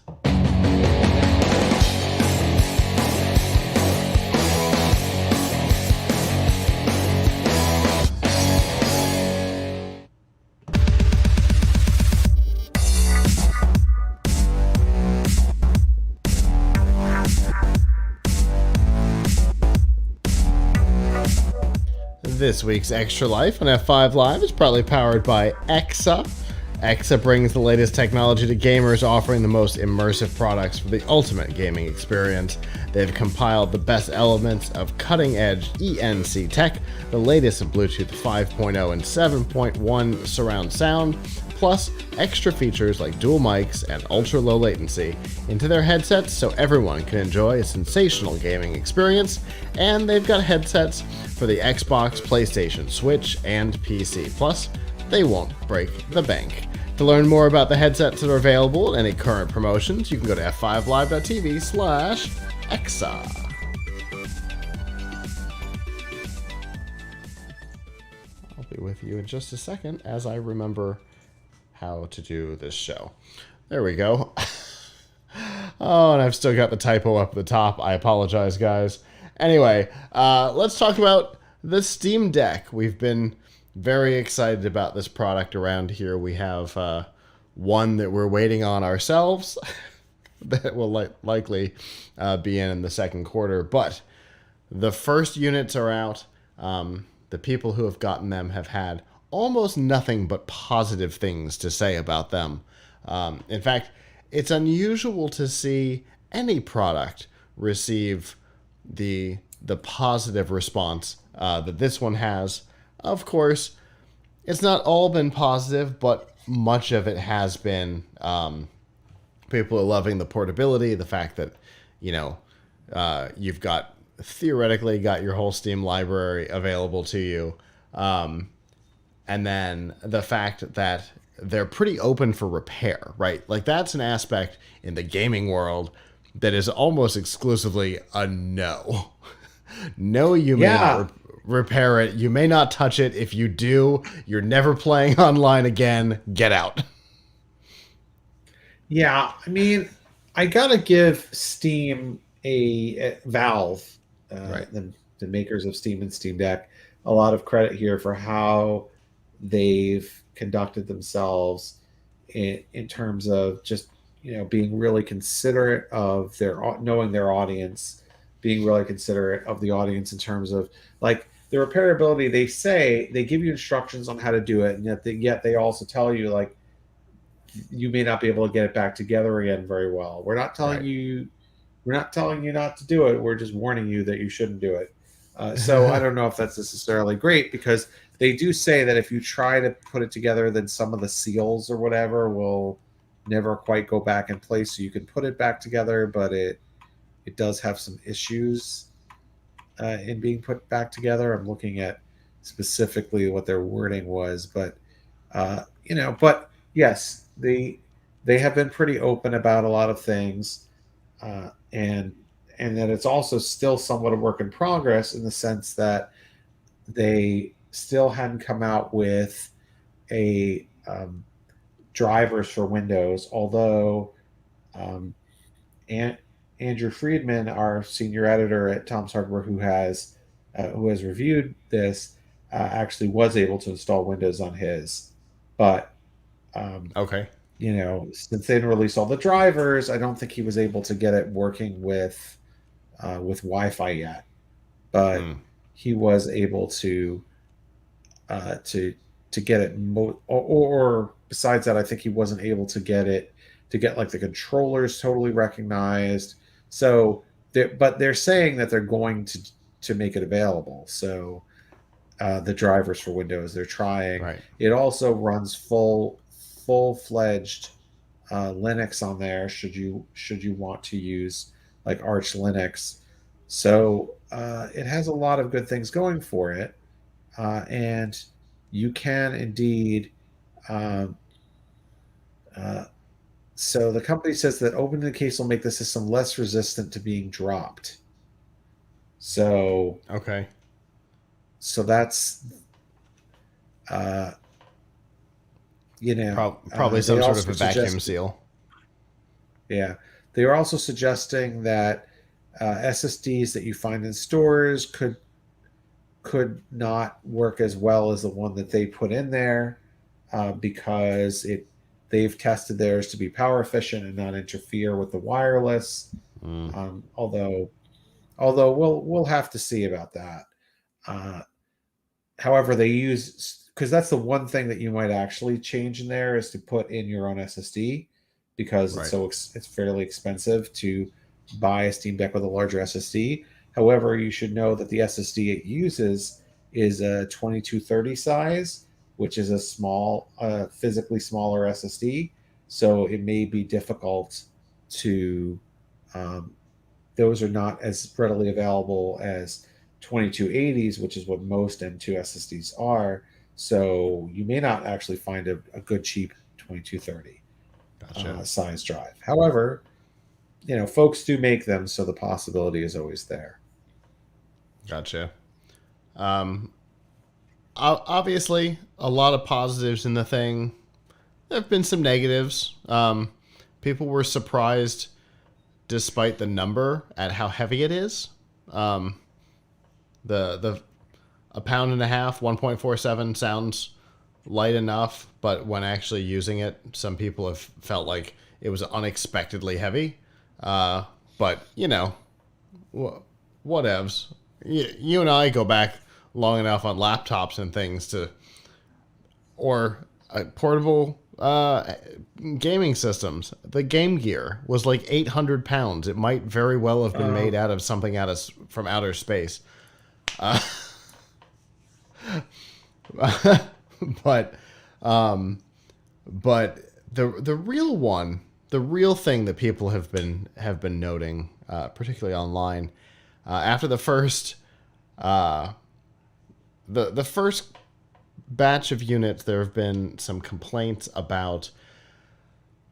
This week's Extra Life on F5 Live is proudly powered by EXA. EXA brings the latest technology to gamers, offering the most immersive products for the ultimate gaming experience. They've compiled the best elements of cutting-edge ENC tech, the latest in Bluetooth 5.0 and 7.1 surround sound, plus extra features like dual mics and ultra-low latency into their headsets so everyone can enjoy a sensational gaming experience. And they've got headsets for the Xbox, PlayStation, Switch, and PC. Plus, they won't break the bank. To learn more about the headsets that are available and any current promotions, you can go to f5live.tv/exa. I'll be with you in just a second as I remember how to do this show. There we go. Oh, and I've still got the typo up at the top. I apologize, guys. Anyway, let's talk about the Steam Deck. We've been very excited about this product around here. We have one that we're waiting on ourselves that will likely be in the second quarter. But the first units are out. The people who have gotten them have had almost nothing but positive things to say about them. In fact, it's unusual to see any product receive the positive response that this one has. Of course, it's not all been positive, but much of it has been. People are loving the portability, the fact that you've got theoretically got your whole Steam library available to you, and then the fact that they're pretty open for repair, right? Like that's an aspect in the gaming world that is almost exclusively a no. No, you may not repair it. You may not touch it. If you do, you're never playing online again. Get out.
Yeah, I mean, I gotta give Steam a Valve,
Right.
the makers of Steam and Steam Deck, a lot of credit here for how they've conducted themselves in terms of just being really considerate of knowing their audience, being really considerate of the audience in terms of like the repairability. They say they give you instructions on how to do it, and yet they also tell you like you may not be able to get it back together again very well.
Right.
We're not telling you not to do it. We're just warning you that you shouldn't do it. So I don't know if that's necessarily great because they do say that if you try to put it together, then some of the seals or whatever will never quite go back in place. So you can put it back together, but it does have some issues in being put back together. I'm looking at specifically what their wording was, but but yes, they have been pretty open about a lot of things, and that it's also still somewhat a work in progress in the sense that they still hadn't come out with a drivers for Windows, although um, and Andrew Friedman, our senior editor at Tom's Hardware, who has reviewed this, actually was able to install Windows on his, but um,
Okay.
since they didn't release all the drivers, I don't think he was able to get it working with Wi-Fi yet. But
Hmm.
he was able uh, to to get it. Or besides that, I think he wasn't able to get it to get like the controllers totally recognized. So, but they're saying that they're going to make it available. So the drivers for Windows. They're trying.
Right.
It also runs full fledged Linux on there. Should you want to use like Arch Linux? So it has a lot of good things going for it, and you can indeed. Um, uh, so the company says that opening the case will make the system less resistant to being dropped. So
Okay.
that's uh,
Probably
they
some sort of
also
a vacuum
suggest,
seal.
yeah, they are also suggesting that SSDs that you find in stores could not work as well as the one that they put in there because they've tested theirs to be power efficient and not interfere with the wireless.
Mm.
Although we'll have to see about that. Uh, However, they use because that's the one thing that you might actually change in there is to put in your own SSD because
Right.
it's fairly expensive to buy a Steam Deck with a larger SSD. However, you should know that the SSD it uses is a 2230 size, which is a small, physically smaller SSD. So it may be difficult to um, those are not as readily available as 2280s, which is what most M2 SSDs are. So you may not actually find a good cheap 2230
Gotcha.
size drive. However, folks do make them, so the possibility is always there.
Gotcha. Um, Obviously, a lot of positives in the thing. There have been some negatives. People were surprised, despite the number, at how heavy it is. Um, the a pound and a half, 1.47 sounds light enough, but when actually using it, some people have felt like it was unexpectedly heavy. But whatevs. You and I go back long enough on laptops and things to, or portable gaming systems. The Game Gear was like 800 pounds. It might very well have been made out of something from outer space. But but the real one, the real thing that people have been noting, particularly online, after the first the first batch of units, there have been some complaints about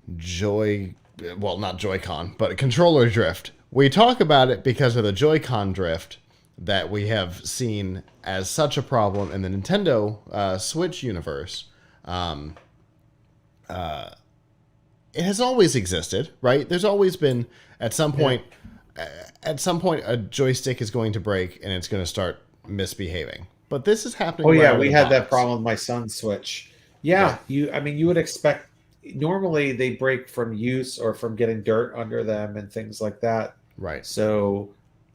not Joy-Con, but controller drift. We talk about it because of the Joy-Con drift that we have seen as such a problem in the Nintendo Switch universe. It has always existed, right? There's always been at some point a joystick is going to break and it's going to start misbehaving. But this is happening
Oh
right
yeah,
out of
we
the
had that
box.
problem with my son's Switch.
Yeah.
Yeah, you would expect, normally they break from use or from getting dirt under them and things like that.
Right.
So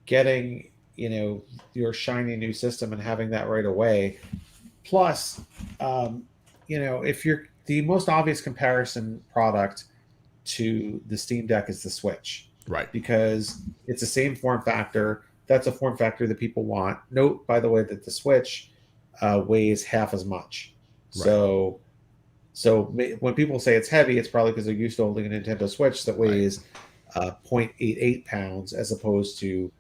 getting, your shiny new system and having that right away. Plus, if you're the most obvious comparison product to the Steam Deck is the Switch,
Right.
because it's the same form factor. That's a form factor that people want. Note, by the way, that the Switch weighs half as much.
Right.
So when people say it's heavy, it's probably because they're used to holding a Nintendo Switch that weighs 0.88 pounds as opposed to,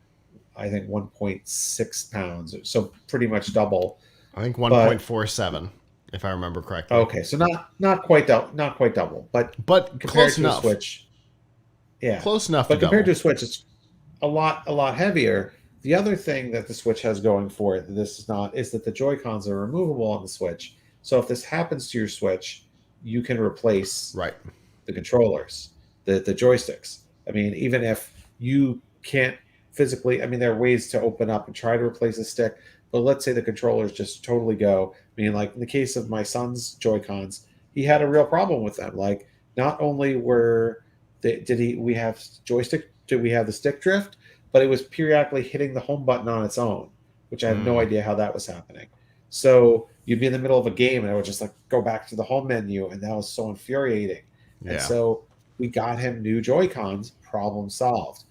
I think, 1.6 pounds. So pretty much double.
I think
But
1.47, if I remember correctly.
okay, so not quite double, but
But
compared
close
to a
enough.
Switch, yeah.
Close enough to
But compared to
double.
a Switch, it's a lot heavier. The other thing that the Switch has going for it that this is not is that the Joy Cons are removable on the Switch. So if this happens to your Switch, you can replace
Right.
the controllers, the joysticks. I mean, even if you can't physically, I mean, there are ways to open up and try to replace a stick. But let's say the controllers just totally go. I mean, like in the case of my son's Joy Cons, he had a real problem with them. Like, not only we have joystick, did we have the stick drift, but it was periodically hitting the home button on its own, which I have no idea how that was happening. So you'd be in the middle of a game and it would just like go back to the home menu, and that was so infuriating. And
Yeah.
so we got him new Joy Cons, problem solved.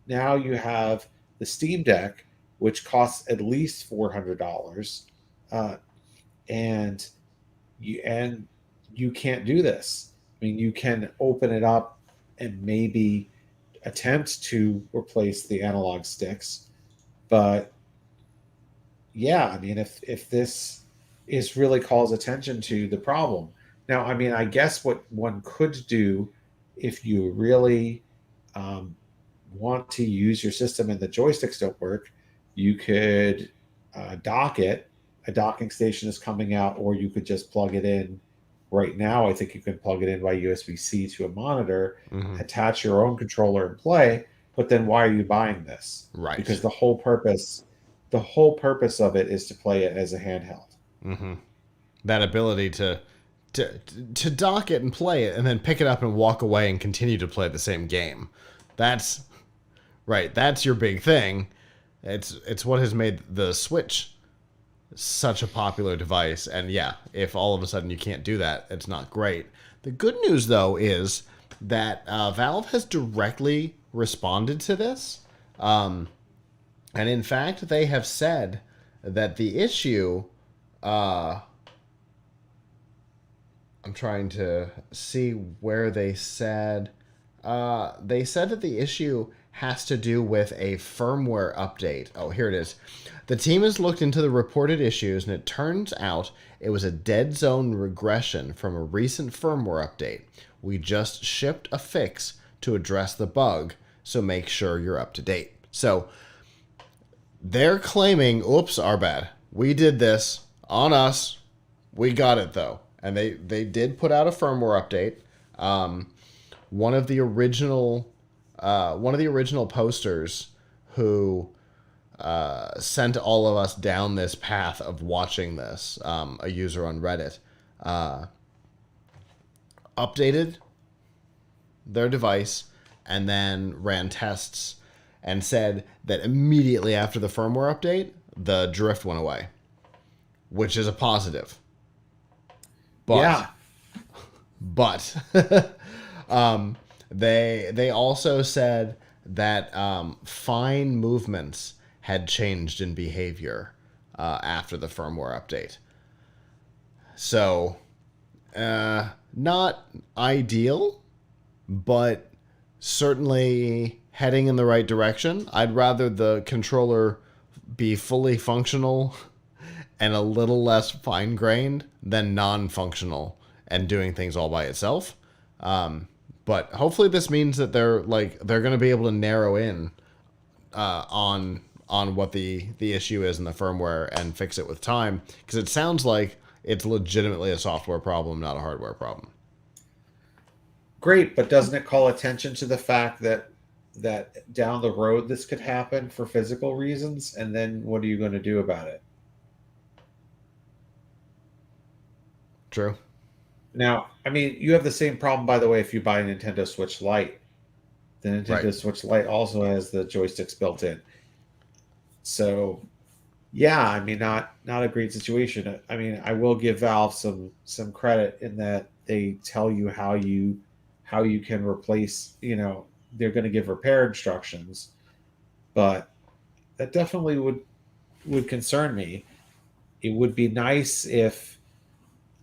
Now you have the Steam Deck, which costs at least $400, and you can't do this. I mean, you can open it up and maybe attempt to replace the analog sticks, but yeah, I mean, if this is really calls attention to the problem. Now, I mean, I guess what one could do if you really um, want to use your system and the joysticks don't work, you could dock it. A docking station is coming out, or you could just plug it in. Right now, I think you can plug it in by USB-C to a monitor,
Mm-hmm.
attach your own controller and play. But then why are you buying this?
Right.
Because the whole purpose of it is to play it as a handheld.
Mm-hmm. That ability to to dock it and play it, and then pick it up and walk away and continue to play the same game. That's right. That's your big thing. It's what has made the Switch such a popular device. And yeah, if all of a sudden you can't do that, it's not great. The good news, though, is that Valve has directly responded to this. And in fact, they have said that the issue. I'm trying to see where they said. They said that the issue has to do with a firmware update. Oh, here it is. The team has looked into the reported issues, and it turns out it was a dead zone regression from a recent firmware update. We just shipped a fix to address the bug, so make sure you're up to date. So they're claiming, oops, our bad. We did this on us. We got it, though. And they did put out a firmware update. One of the original posters who sent all of us down this path of watching this, a user on Reddit, updated their device and then ran tests and said that immediately after the firmware update, the drift went away, which is a positive. But they also said that fine movements had changed in behavior after the firmware update. So, not ideal, but certainly heading in the right direction. I'd rather the controller be fully functional and a little less fine-grained than non-functional and doing things all by itself. But hopefully this means that they're going to be able to narrow in on what the issue is in the firmware and fix it with time, because it sounds like it's legitimately a software problem, not a hardware problem.
Great, but doesn't it call attention to the fact that down the road this could happen for physical reasons, and then what are you going to do about it?
True.
Now, I mean, you have the same problem, by the way, if you buy a Nintendo Switch Lite. The Nintendo Switch Lite also has the joysticks built in. So, yeah, I mean, not a great situation. I mean, I will give Valve some credit in that they tell you how you can replace. They're going to give repair instructions, but that definitely would concern me. It would be nice if,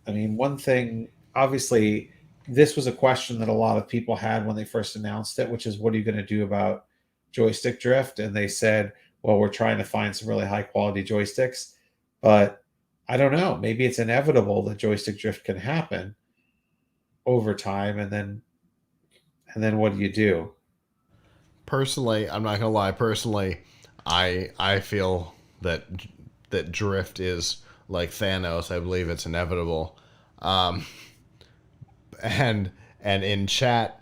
I mean, one thing, obviously, this was a question that a lot of people had when they first announced it, which is, what are you going to do about joystick drift? And they said, well, we're trying to find some really high quality joysticks, but I don't know. Maybe it's inevitable that joystick drift can happen over time, and then what do you do?
Personally, I'm not gonna lie. Personally, I feel that drift is like Thanos. I believe it's inevitable. And in chat,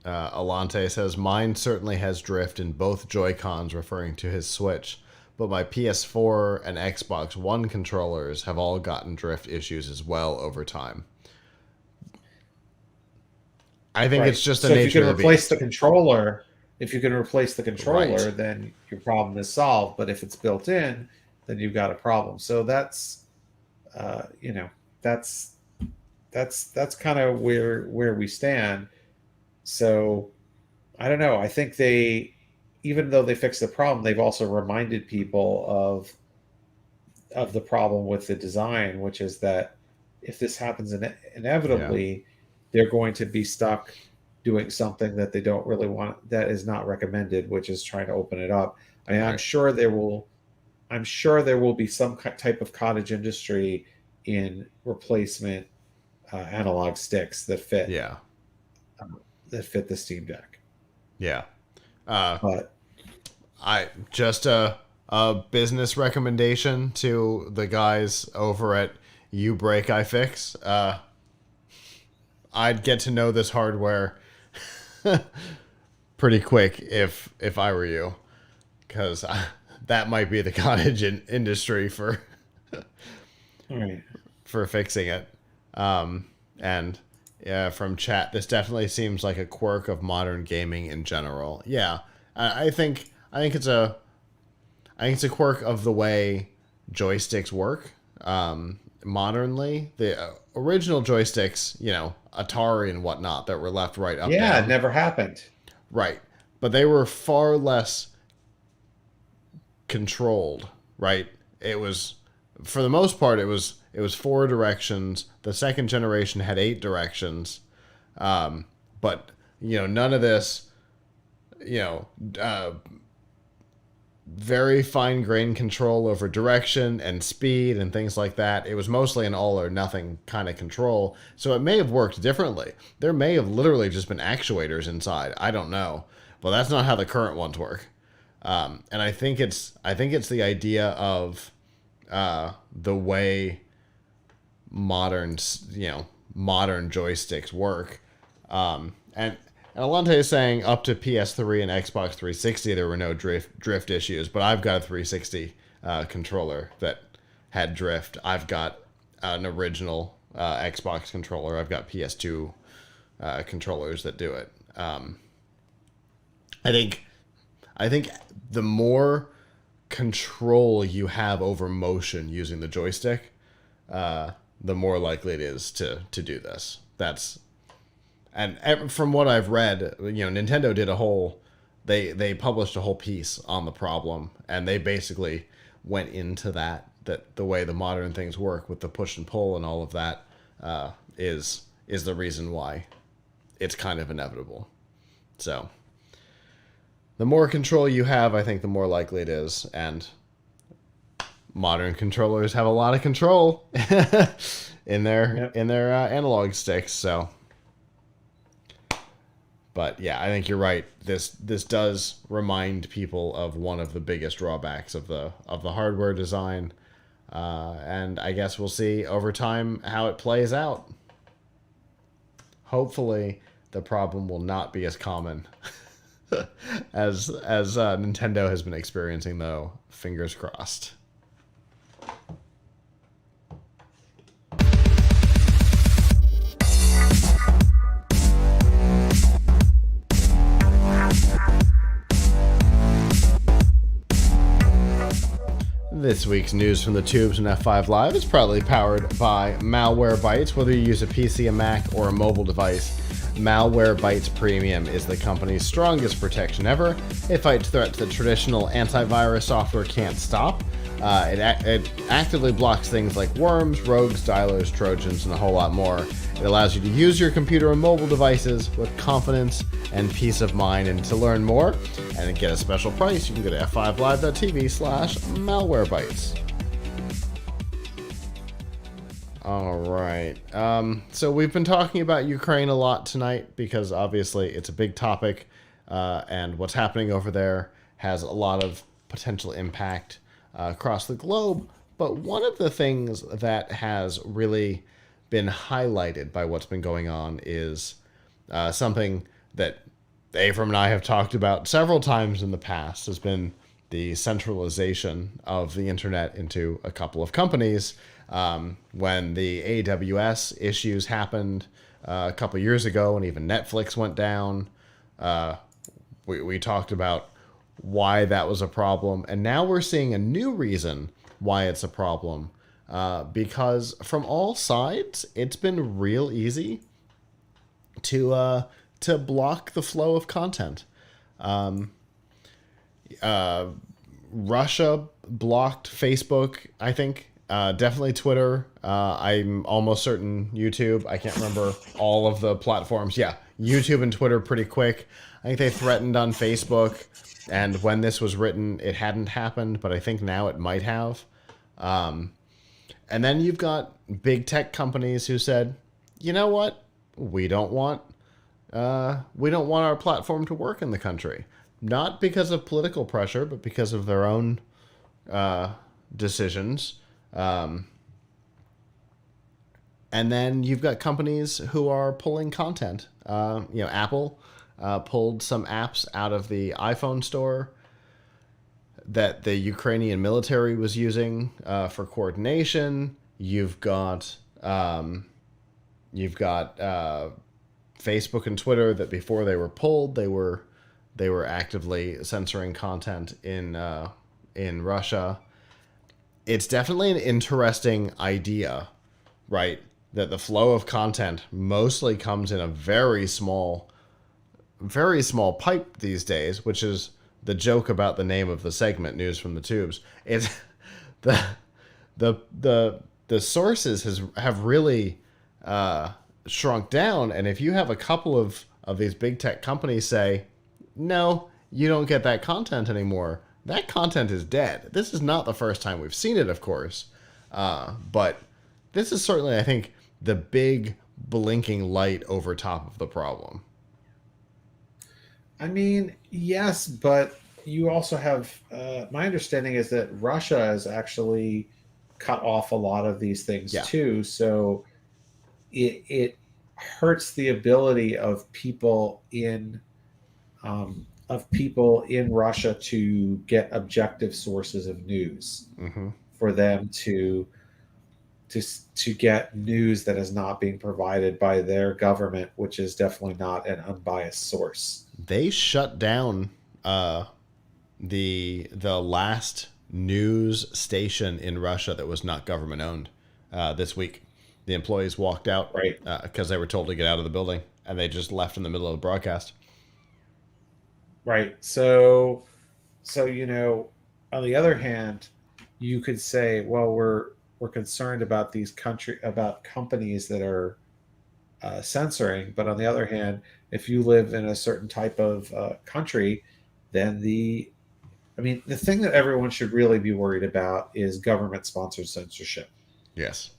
Alante says, mine certainly has drift in both Joy-Cons, referring to his Switch, but my PS4 and Xbox One controllers have all gotten drift issues as well over time. I think it's just the nature of the beast.
If you can replace the controller, then your problem is solved. But if it's built in, then you've got a problem. So that's kind of where we stand. So I don't know. I think even though they fixed the problem, they've also reminded people of the problem with the design, which is that if this happens inevitably, they're going to be stuck doing something that they don't really want, that is not recommended, which is trying to open it up. I mean, I'm sure there will be some type of cottage industry in replacement analog sticks that fit. That fit the Steam Deck.
But I just a business recommendation to the guys over at You Break I Fix. I'd get to know this hardware pretty quick if I were you, because that might be the cottage industry for for fixing it. And yeah, from chat, this definitely seems like a quirk of modern gaming in general. Yeah, I think it's a quirk of the way joysticks work. Modernly, the original joysticks, Atari and whatnot, that were left, right, up, down.
It never happened.
Right, but they were far less controlled. Right, it was, for the most part, it was 4 directions. The second generation had 8 directions, but none of this you know, very fine grained control over direction and speed and things like that. It was mostly an all or nothing kind of control. So it may have worked differently. There may have literally just been actuators inside. I don't know. But that's not how the current ones work. And I think it's the idea of the way modern joysticks work. And Alante is saying up to PS3 and Xbox 360 there were no drift issues, but I've got a 360 controller that had drift. I've got an original Xbox controller. I've got PS2 controllers that do it. I think the more control you have over motion using the joystick, the more likely it is to do this. And from what I've read, Nintendo did they published a whole piece on the problem, and they basically went into that the way the modern things work with the push and pull and all of that is the reason why it's kind of inevitable. So the more control you have, I think the more likely it is, and modern controllers have a lot of control in their analog sticks, so. But yeah, I think you're right. This does remind people of one of the biggest drawbacks of the hardware design, and I guess we'll see over time how it plays out. Hopefully, the problem will not be as common as Nintendo has been experiencing, though. Fingers crossed. This week's news from the tubes and F5 Live is proudly powered by Malwarebytes. Whether you use a PC, a Mac, or a mobile device, Malwarebytes Premium is the company's strongest protection ever. It fights threats that traditional antivirus software can't stop. It actively blocks things like worms, rogues, dialers, trojans, and a whole lot more. It allows you to use your computer and mobile devices with confidence and peace of mind. And to learn more and get a special price, you can go to f5live.tv/malwarebytes. All right. So we've been talking about Ukraine a lot tonight because obviously it's a big topic, and what's happening over there has a lot of potential impact across the globe. But one of the things that has really been highlighted by what's been going on is something that Avram and I have talked about several times in the past, has been the centralization of the internet into a couple of companies. When the AWS issues happened a couple years ago, and even Netflix went down, we talked about why that was a problem. And now we're seeing a new reason why it's a problem. Because from all sides, it's been real easy to block the flow of content. Russia blocked Facebook, I think. Definitely Twitter. I'm almost certain YouTube. I can't remember all of the platforms. Yeah, YouTube and Twitter pretty quick. I think they threatened on Facebook. And when this was written, it hadn't happened, but I think now it might have. And then you've got big tech companies who said, you know what? We don't want our platform to work in the country. Not because of political pressure, but because of their own decisions. And then you've got companies who are pulling content. Apple pulled some apps out of the iPhone store that the Ukrainian military was using for coordination. You've got Facebook and Twitter that before they were pulled, they were actively censoring content in Russia. It's definitely an interesting idea, right? That the flow of content mostly comes in a very small pipe these days, which is the joke about the name of the segment, News from the Tubes. It's the sources have really shrunk down, and if you have a couple of these big tech companies say, no, you don't get that content anymore, that content is dead. This is not the first time we've seen it, of course, but this is certainly, I think, the big blinking light over top of the problem.
I mean, yes, but you also have. My understanding is that Russia has actually cut off a lot of these things
Yeah,
too. So it hurts the ability of people in Russia to get objective sources of news for them to to get news that is not being provided by their government, which is definitely not an unbiased source.
they shut down uh, the last news station in Russia that was not government owned this week. The employees walked out
Right.
because they were told to get out of the building, and they just left in the middle of the broadcast.
Right. So on the other hand, you could say, well, we're concerned about about companies that are censoring, but on the other hand, if you live in a certain type of country, then the thing that everyone should really be worried about is government sponsored censorship.
Yes.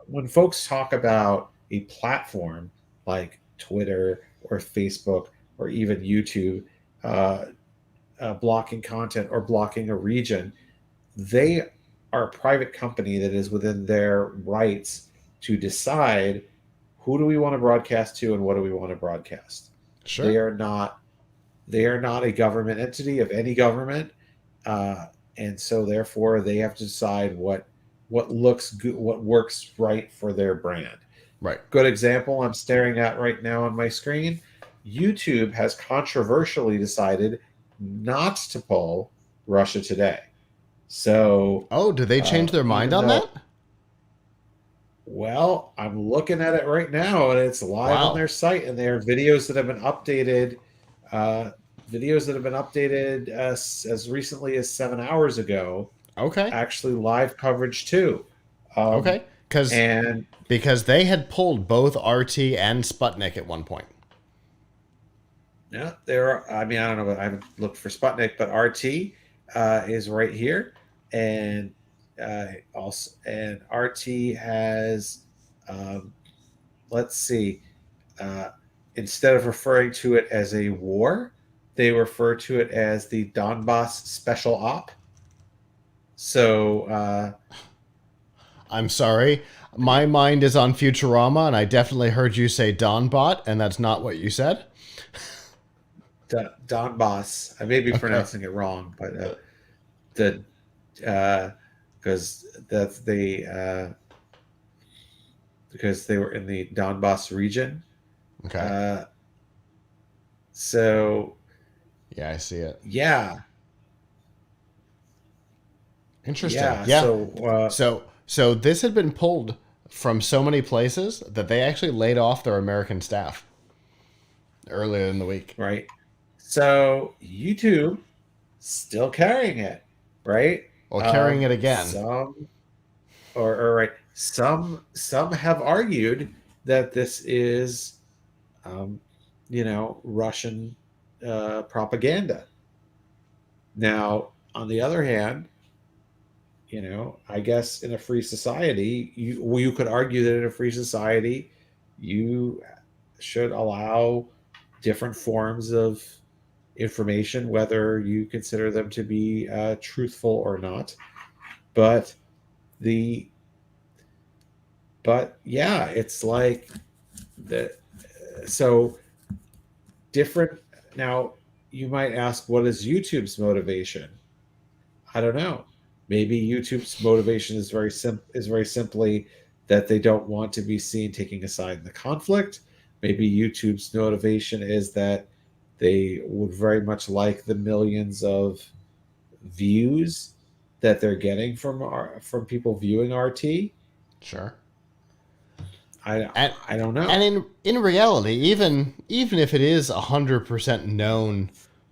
When folks talk about a platform like Twitter or Facebook or even YouTube uh, blocking content or blocking a region, they are a private company that is within their rights to decide who do we want to broadcast to and what do we want to broadcast.
Sure.
They are not they are not a government entity of any government, uh, and so therefore they have to decide what looks good, what works right for their brand.
Right.
Good example I'm staring at right now on my screen. YouTube has controversially decided not to pull Russia Today. So,
Oh, did they change their mind
even
on that?
though, well, I'm looking at it right now, and it's live on
Wow.
their site, and there are videos that have been updated, uh, as recently as 7 hours ago.
Okay.
Actually, live coverage too, um,
Okay.
and
Because they had pulled both RT and Sputnik at one point.
yeah, there are. I mean, I don't know. I haven't looked for Sputnik, but RT is right here, and RT has. Um, let's see. Uh, Instead of referring to it as a war, they refer to it as the Donbass Special Op. So
I'm sorry. My mind is on Futurama, and I definitely heard you say Donbot, and that's not what you said.
Donbass. I may be
Okay.
pronouncing it wrong, but the because that's because they were in the Donbass region.
Okay.
Uh, so
Yeah, I see it.
yeah,
Interesting.
yeah.
Yeah.
So
So this had been pulled from so many places that they actually laid off their American staff earlier in the week.
right. So YouTube still carrying it, right?
Well, carrying it again.
Some or right. Some have argued that this is um, Russian propaganda. Now, on the other hand, I guess in a free society, you could argue that in a free society, you should allow different forms of information, whether you consider them to be truthful or not. But the but yeah, it's like the so different. Now, you might ask, what is YouTube's motivation? I don't know. Maybe YouTube's motivation is very simply that they don't want to be seen taking a side in the conflict. Maybe YouTube's motivation is that they would very much like the millions of views that they're getting from people viewing RT.
Sure.
I
And
I don't
and
know.
in reality, even if it is 100% known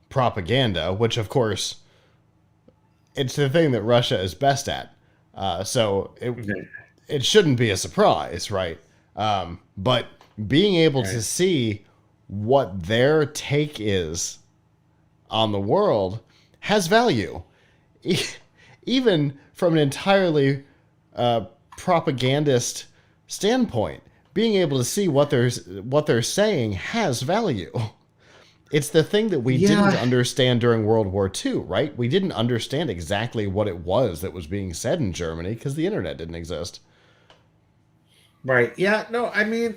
propaganda, which of course it's the thing that Russia is best at, so
Okay.
it shouldn't be a surprise, right? But being able to
Right.
see what their take is on the world has value, even from an entirely uh, propagandist standpoint. Being able to see what they're saying has value. It's the thing that we didn't
Yeah,
understand during World War II, right? We didn't understand exactly what it was that was being said in Germany because the internet didn't exist.
right. Yeah, no, I mean,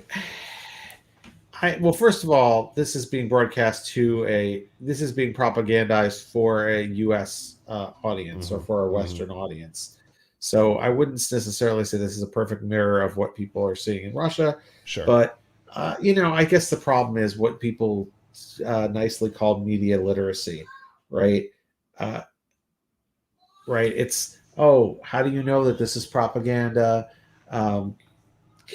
well, first of all, this is being broadcast to this is being propagandized for a U.S. Audience or
Mm-hmm.
for a
Mm-hmm.
Western audience. So I wouldn't necessarily say this is a perfect mirror of what people are seeing in Russia,
Sure.
but I guess the problem is what people nicely call media literacy, right? Uh, right? It's, oh, how do you know that this is propaganda? Um,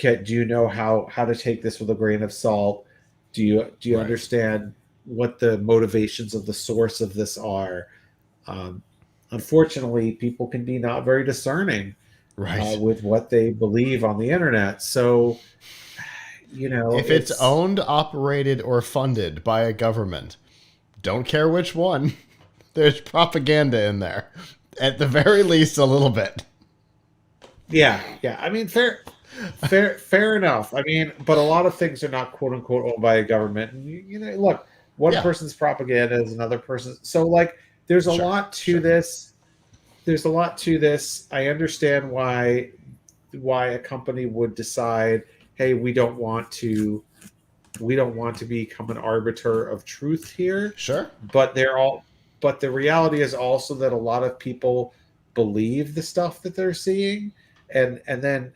do you know how to take this with a grain of salt? Do you
Right.
understand what the motivations of the source of this are? Um, Unfortunately, people can be not very discerning
Right.
with what they believe on the internet. So
If it's
it's
owned, operated, or funded by a government, don't care which one, there's propaganda in there. At the very least, a little bit.
yeah, yeah. I mean, fair enough. I mean, but a lot of things are not quote unquote owned by a government. And look, one
Yeah.
person's propaganda is another person's. So like, there's a
Sure.
lot to
Sure.
this. There's a lot to this. I understand why a company would decide, hey, we don't want to become an arbiter of truth here.
Sure.
But they're all but the reality is also that a lot of people believe the stuff that they're seeing, and then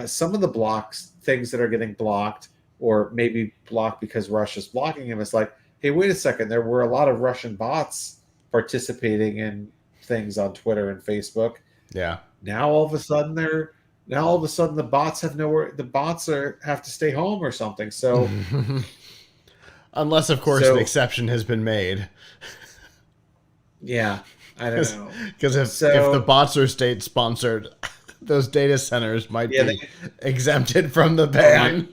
some of the blocks, things that are getting blocked, or maybe blocked because Russia's blocking them, it's like, hey, wait a second, there were a lot of Russian bots participating in things on Twitter and Facebook.
Yeah.
Now all of a sudden the bots have nowhere. The bots are have to stay home or something.
Unless, of course, an
So
exception has been made.
yeah, I don't know.
Because if the
So
bots are state sponsored, those data centers might
yeah,
be exempted from the
oh my,
ban.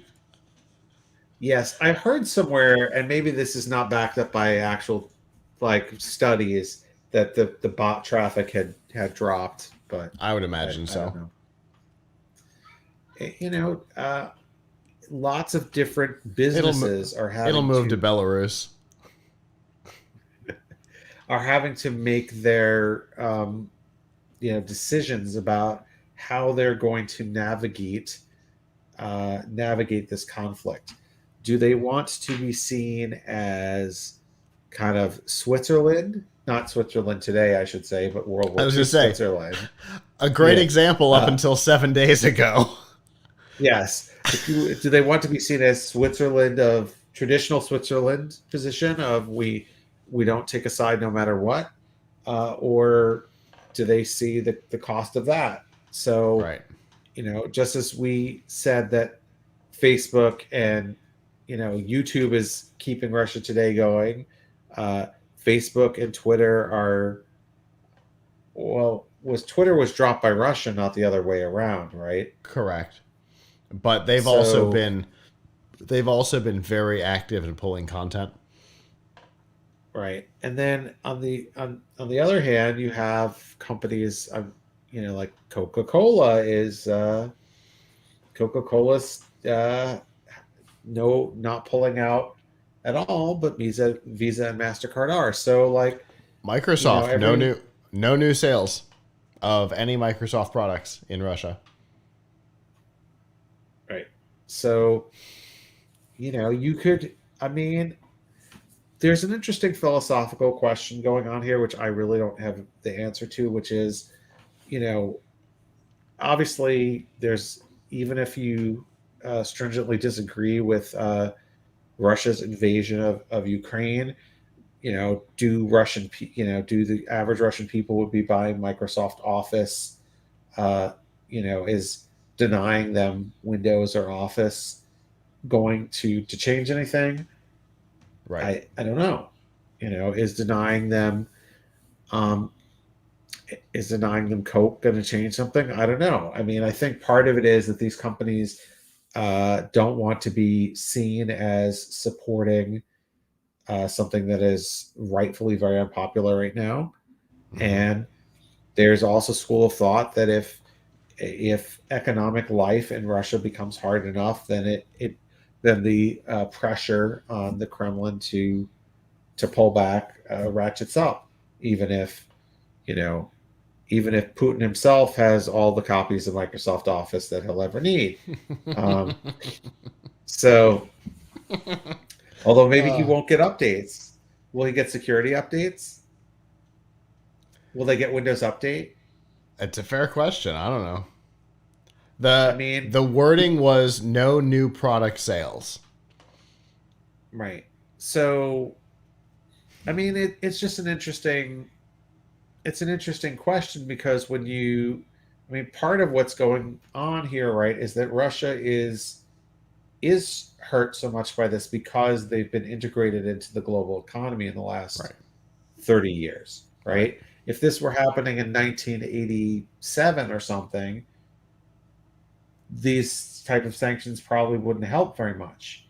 yes, I heard somewhere, and maybe this is not backed up by actual like studies, that the bot traffic had dropped, but
I would
I,
imagine
I don't
so.
know. You know, lots of different businesses are
It'll
having
move to
to
Belarus.
make their decisions about how they're going to navigate this conflict. Do they want to be seen as kind of Switzerland? Not Switzerland today, I should say, but World
I
War
was
II
gonna say
Switzerland.
a great
Yeah.
example up
Uh,
until 7 days ago.
yes. Do they want to be seen as Switzerland of traditional Switzerland position of we don't take a side no matter what, or do they see the cost of that? So
Right.
just as we said that Facebook and YouTube is keeping Russia Today going, uh, Facebook and Twitter are, well, Twitter was dropped by Russia, not the other way around, right?
Correct. But
So
they've also been very active in pulling content.
right, and then on the other hand, you have companies, like Coca-Cola's no, not pulling out at all, but Visa and Mastercard are. So like,
Microsoft,
every
no new sales of any Microsoft products in Russia.
right. So you could. I mean, there's an interesting philosophical question going on here, which I really don't have the answer to, which is, you know, obviously, there's, even if you stringently disagree with Russia's invasion of Ukraine, do the average Russian people would be buying Microsoft Office? Is denying them Windows or Office going to change anything?
Right.
I don't know. Is denying them um, Coke going to change something? I don't know. I mean, I think part of it is that these companies don't want to be seen as supporting something that is rightfully very unpopular right now.
Mm-hmm.
And there's also school of thought that if economic life in Russia becomes hard enough, then then the pressure on the Kremlin to pull back ratchets up, even if you know even if Putin himself has all the copies of Microsoft Office that he'll ever need. Um, so, although maybe he
uh,
won't get updates, will he get security updates? Will they get Windows Update?
it's a fair question. I don't know.
I
the
mean,
The wording was no new product sales.
right. So, I mean, it's just an interesting question because I mean, part of what's going on here, right, is that Russia is hurt so much by this because they've been integrated into the global economy in the last
Right.
30 years,
Right.
right? If this were happening in 1987 or something, these type of sanctions probably wouldn't help very much.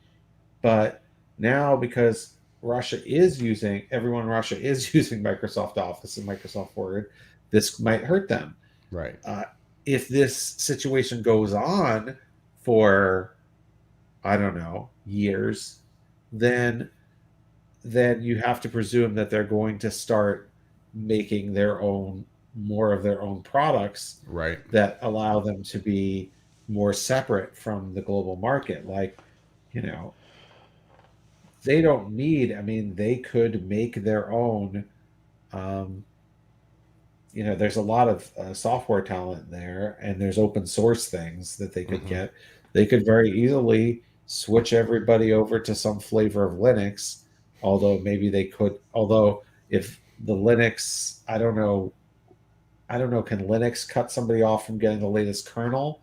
But now, because everyone in Russia is using Microsoft Office and Microsoft Word, this might hurt them.
Right.
Uh, if this situation goes on for, I don't know, years, then you have to presume that they're going to start making more of their own products
Right.
that allow them to be more separate from the global market. Like, you know, they don't need, I mean, they could make their own. Um, there's a lot of software talent there, and there's open source things that they could
Mm-hmm.
get. They could very easily switch everybody over to some flavor of Linux, although maybe they could. Although if the Linux, I don't know, can Linux cut somebody off from getting the latest kernel?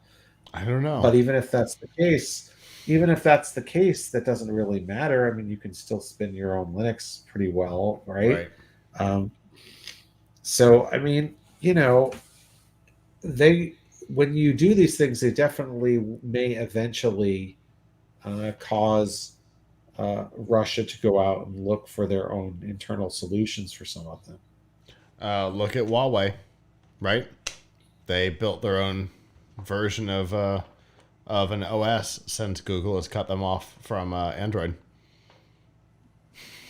I don't know.
But even if that's the case, that doesn't really matter. I mean, you can still spin your own Linux pretty well, right?
Right.
Um, so, I mean, they when you do these things, they definitely may eventually cause Russia to go out and look for their own internal solutions for some of them.
Look at Huawei. Right. They built their own version of an OS since Google has cut them off from Android.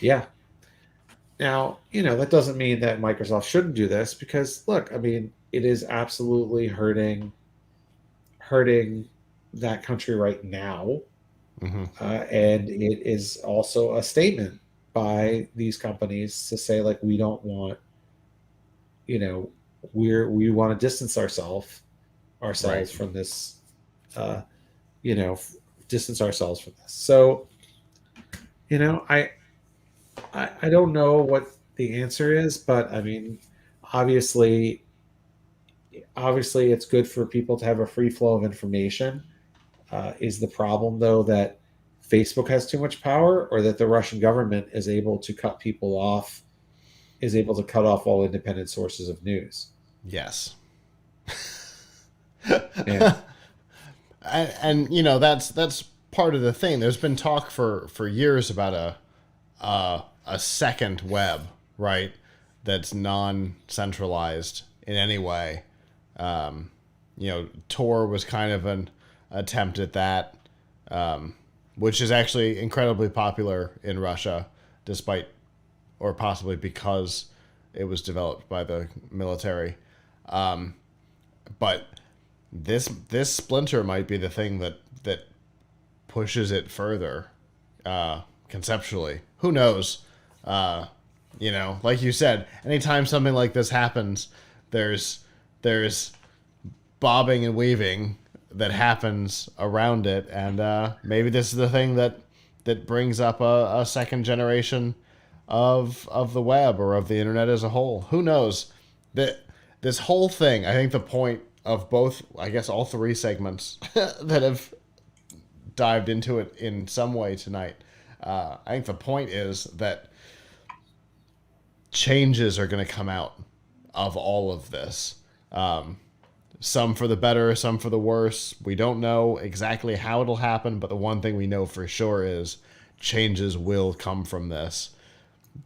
Yeah. Now, that doesn't mean that Microsoft shouldn't do this because, look, I mean, it is absolutely hurting that country right now,
Mm-hmm.
and it is also a statement by these companies to say like we don't want, you know, we want to distance
Right.
ourselves from this, uh, you know, distance ourselves from this. So, you know, I don't know what the answer is, but I mean, obviously, it's good for people to have a free flow of information. Is the problem though that Facebook has too much power, or that the Russian government is able to cut off all independent sources of news?
Yes.
Yeah,
And that's part of the thing. There's been talk for years about a second web, right? That's non-centralized in any way. Tor was kind of an attempt at that, which is actually incredibly popular in Russia, despite or possibly because it was developed by the military. But this splinter might be the thing that pushes it further, conceptually. Who knows? Like you said, anytime something like this happens, there's bobbing and weaving that happens around it, and maybe this is the thing that brings up a second generation of the web or of the internet as a whole. Who knows? That this whole thing, I think the point of both, I guess all three segments that have dived into it in some way tonight. I think the point is that changes are going to come out of all of this. Some for the better, some for the worse. We don't know exactly how it'll happen, but the one thing we know for sure is changes will come from this.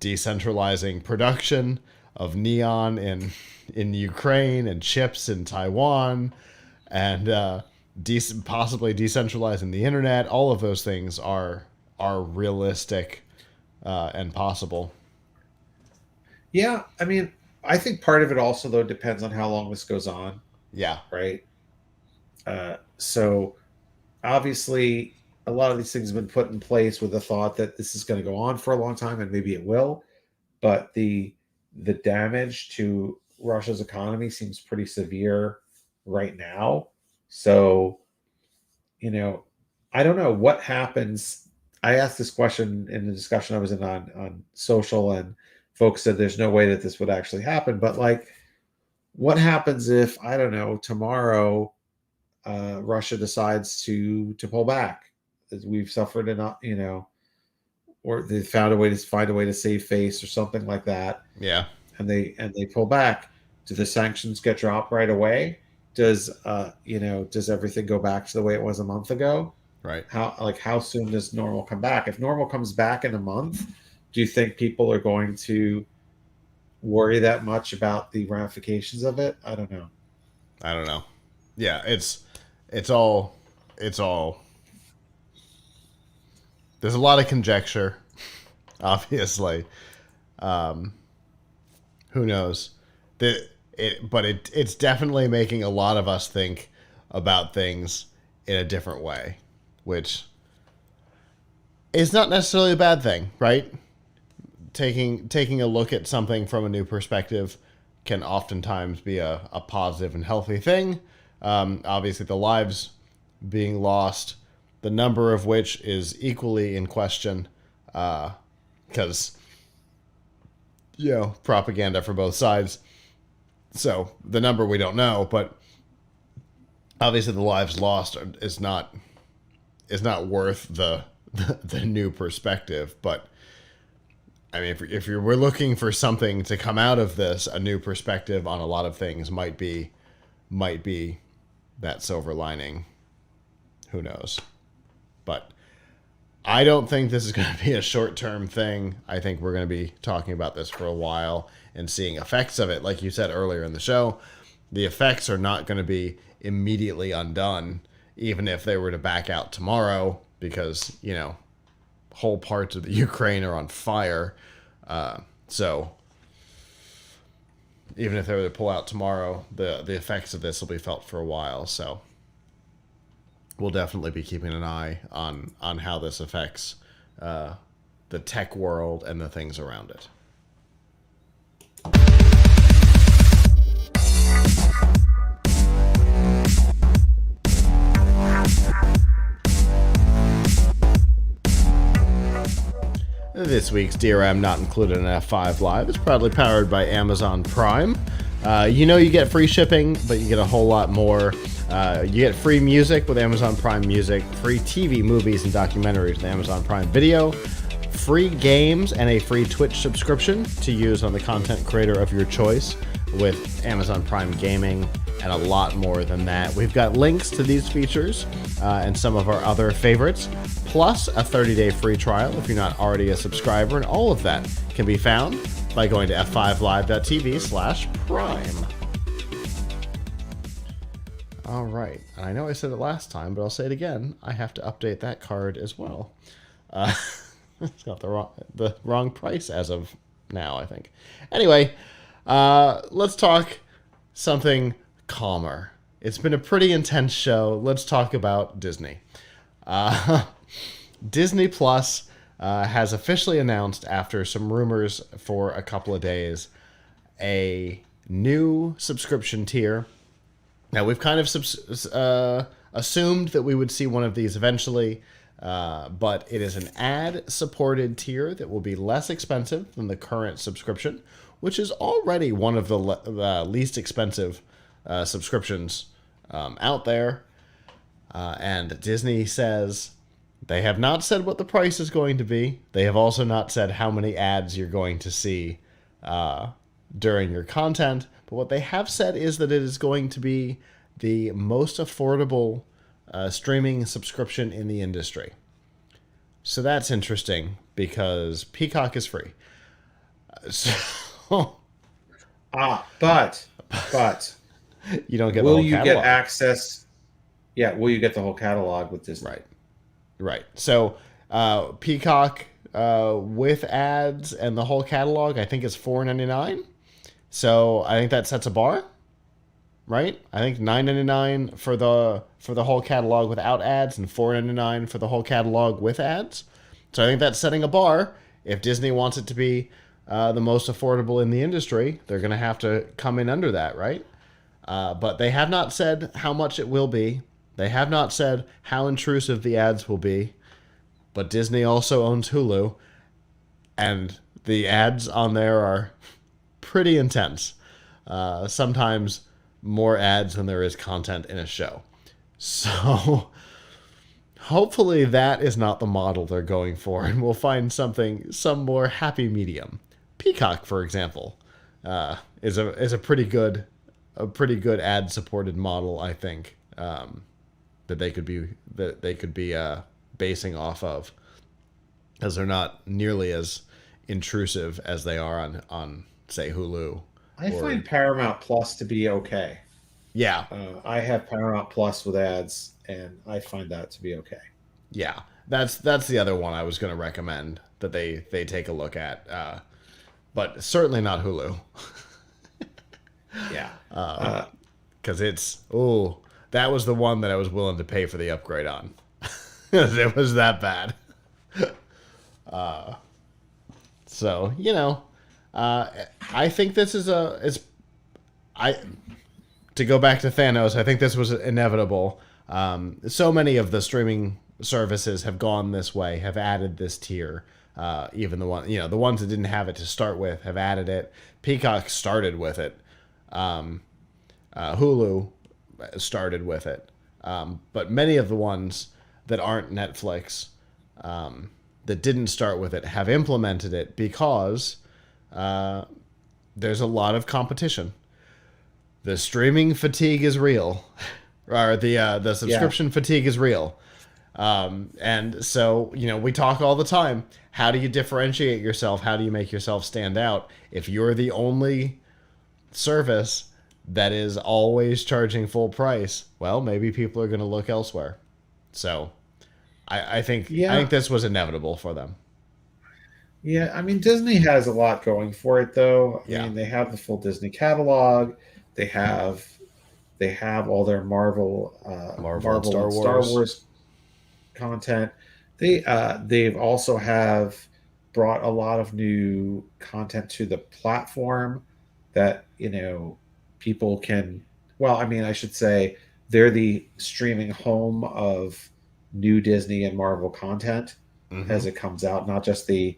Decentralizing production of neon in Ukraine and chips in Taiwan, and possibly decentralizing the internet. All of those things are realistic and possible.
Yeah, I mean, I think part of it also though depends on how long this goes on,
Yeah,
right? So obviously, a lot of these things have been put in place with the thought that this is going to go on for a long time, and maybe it will. But the damage to Russia's economy seems pretty severe right now. So, you know, I don't know what happens. I asked this question in the discussion I was in on social, and folks said there's no way that this would actually happen. But like, what happens if, I don't know, tomorrow Russia decides to pull back? As we've suffered enough, or they found a way to find a way to save face or something like that,
yeah,
and they pull back. Do the sanctions get dropped right away? Does everything go back to the way it was a month ago?
right.
How soon does normal come back? If normal comes back in a month, do you think people are going to worry that much about the ramifications of it? I don't know.
I don't know. Yeah, it's all it's all. There's a lot of conjecture, obviously. Who knows? It's definitely making a lot of us think about things in a different way, which is not necessarily a bad thing, right? Taking a look at something from a new perspective can oftentimes be a positive and healthy thing. Obviously, the lives being lost, the number of which is equally in question, because propaganda for both sides. So the number we don't know, but obviously the lives lost is not worth the new perspective. But I mean, if we're looking for something to come out of this, a new perspective on a lot of things might be that silver lining. Who knows? But I don't think this is going to be a short-term thing. I think we're going to be talking about this for a while and seeing effects of it. Like you said earlier in the show, the effects are not going to be immediately undone, even if they were to back out tomorrow, because, whole parts of the Ukraine are on fire. So even if they were to pull out tomorrow, the effects of this will be felt for a while. So we'll definitely be keeping an eye on how this affects the tech world and the things around it. This week's DRM Not Included in F5 Live is proudly powered by Amazon Prime. You get free shipping, but you get a whole lot more. You get free music with Amazon Prime Music, free TV, movies, and documentaries with Amazon Prime Video, free games, and a free Twitch subscription to use on the content creator of your choice with Amazon Prime Gaming, and a lot more than that. We've got links to these features and some of our other favorites, plus a 30-day free trial if you're not already a subscriber, and all of that can be found by going to f5live.tv/prime. All right, and I know I said it last time, but I'll say it again. I have to update that card as well. It's got the wrong price as of now, I think. Anyway, let's talk something calmer. It's been a pretty intense show. Let's talk about Disney. Disney Plus has officially announced, after some rumors for a couple of days, a new subscription tier. Now, we've kind of assumed that we would see one of these eventually, but it is an ad-supported tier that will be less expensive than the current subscription, which is already one of the least expensive subscriptions out there. And Disney says they have not said what the price is going to be. They have also not said how many ads you're going to see during your content. But what they have said is that it is going to be the most affordable streaming subscription in the industry. So that's interesting because Peacock is free. So
But
you don't get the
will
whole
you get
catalog.
access? Yeah, will you get the whole catalog with Disney?
Right. Right. So Peacock with ads and the whole catalog, I think is $4.99. So I think that sets a bar, right? I think $9.99 for the whole catalog without ads, and $4.99 for the whole catalog with ads. So I think that's setting a bar. If Disney wants it to be the most affordable in the industry, they're going to have to come in under that, right? But they have not said how much it will be. They have not said how intrusive the ads will be. But Disney also owns Hulu, and the ads on there are pretty intense. Sometimes more ads than there is content in a show. So hopefully that is not the model they're going for, and we'll find some more happy medium. Peacock, for example, is a pretty good ad supported model, I think, that they could be basing off of, as they're not nearly as intrusive as they are on say Hulu.
I
Or
find Paramount Plus to be okay.
yeah,
I have Paramount Plus with ads, and I find that to be okay.
yeah, that's the other one I was going to recommend that they take a look at, but certainly not Hulu.
Yeah.
Because that was the one that I was willing to pay for the upgrade on. It was that bad. So I think this is I to go back to Thanos. I think this was inevitable. So many of the streaming services have gone this way, have added this tier. Even the ones that didn't have it to start with have added it. Peacock started with it. Hulu started with it. But many of the ones that aren't Netflix, that didn't start with it, have implemented it because there's a lot of competition. The streaming fatigue is real, or the subscription fatigue is real. And so, we talk all the time. How do you differentiate yourself? How do you make yourself stand out? If you're the only service that is always charging full price, well, maybe people are going to look elsewhere. So I think
Yeah.
this was inevitable for them.
Yeah. I mean, Disney has a lot going for it, though. I
Yeah.
mean, they have the full Disney catalog. They have they have all their
Marvel and
Marvel
Star
and Star
Wars.
Wars content. They've also have brought a lot of new content to the platform that people can. Well, I mean, I should say they're the streaming home of new Disney and Marvel content
Mm-hmm.
as it comes out, not just the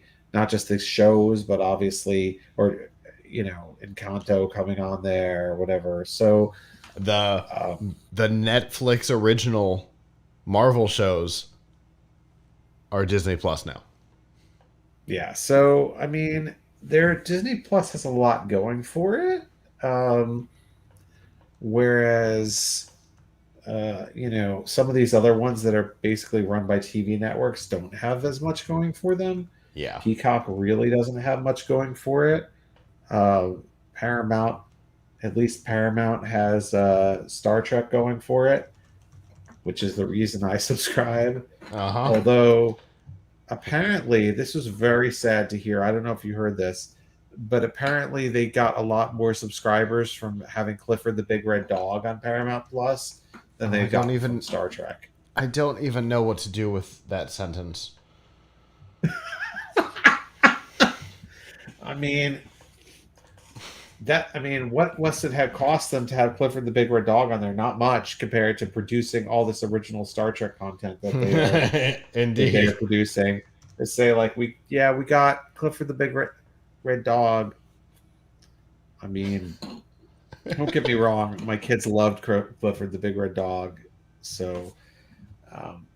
shows, but obviously, or Encanto coming on there or whatever. So
The
um,
the Netflix original Marvel shows are Disney Plus now.
yeah, so I mean, their Disney Plus has a lot going for it, whereas some of these other ones that are basically run by TV networks don't have as much going for them.
Yeah.
Peacock really doesn't have much going for it. Uh, Paramount, at least Paramount has Star Trek going for it, which is the reason I subscribe.
Uh huh.
Although apparently, this was very sad to hear. I don't know if you heard this, but apparently they got a lot more subscribers from having Clifford the Big Red Dog on Paramount Plus than
Oh,
they've gotten from Star Trek.
I don't even know what to do with that sentence.
I mean, what must it have cost them to have Clifford the Big Red Dog on there? Not much compared to producing all this original Star Trek content that they're
Indeed.
producing. They say like we got Clifford the Big Red Dog. I mean, don't get me wrong, my kids loved Clifford the Big Red Dog, so um,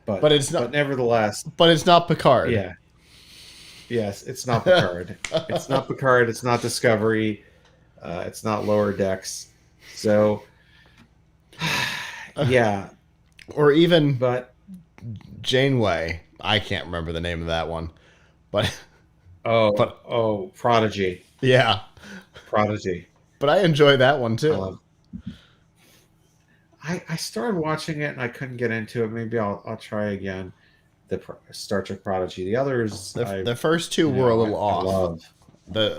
But
but
it's
but
not.
nevertheless,
But it's not Picard.
yeah, yes, it's not Picard. It's not Picard. It's not Discovery. It's not Lower Decks. So, yeah,
Or even
but
Janeway. I can't remember the name of that one, but
Prodigy.
Yeah,
Prodigy.
but I enjoy that one too.
I started watching it and I couldn't get into it. Maybe I'll try again. The Star Trek Prodigy. The others,
the first two were a little off.
I love.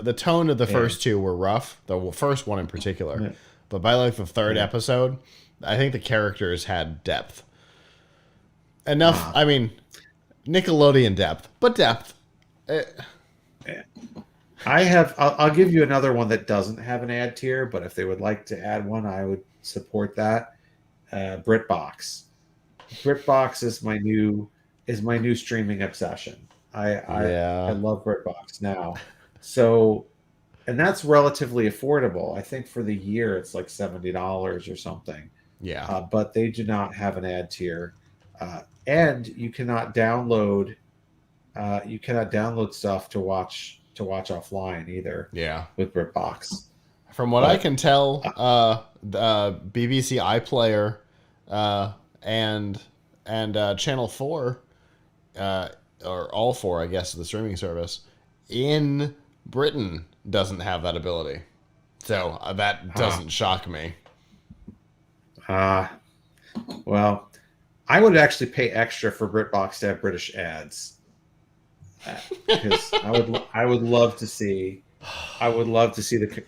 The tone of the first two were rough. The first one in particular, but by like the third episode, I think the characters had depth. Enough. I mean, Nickelodeon depth, but depth.
I'll give you another one that doesn't have an ad tier, but if they would like to add one, I would support that. BritBox. BritBox is my new streaming obsession. I love BritBox now. So, and that's relatively affordable. I think for the year it's like $70 or something.
Yeah.
But they do not have an ad tier, and you cannot download stuff to watch offline either.
Yeah.
With BritBox.
From what I can tell, the BBC iPlayer and Channel 4, or all four, I guess, of the streaming service in Britain doesn't have that ability. So that doesn't shock me.
Well, I would actually pay extra for BritBox to have British ads. Because I would love to see the.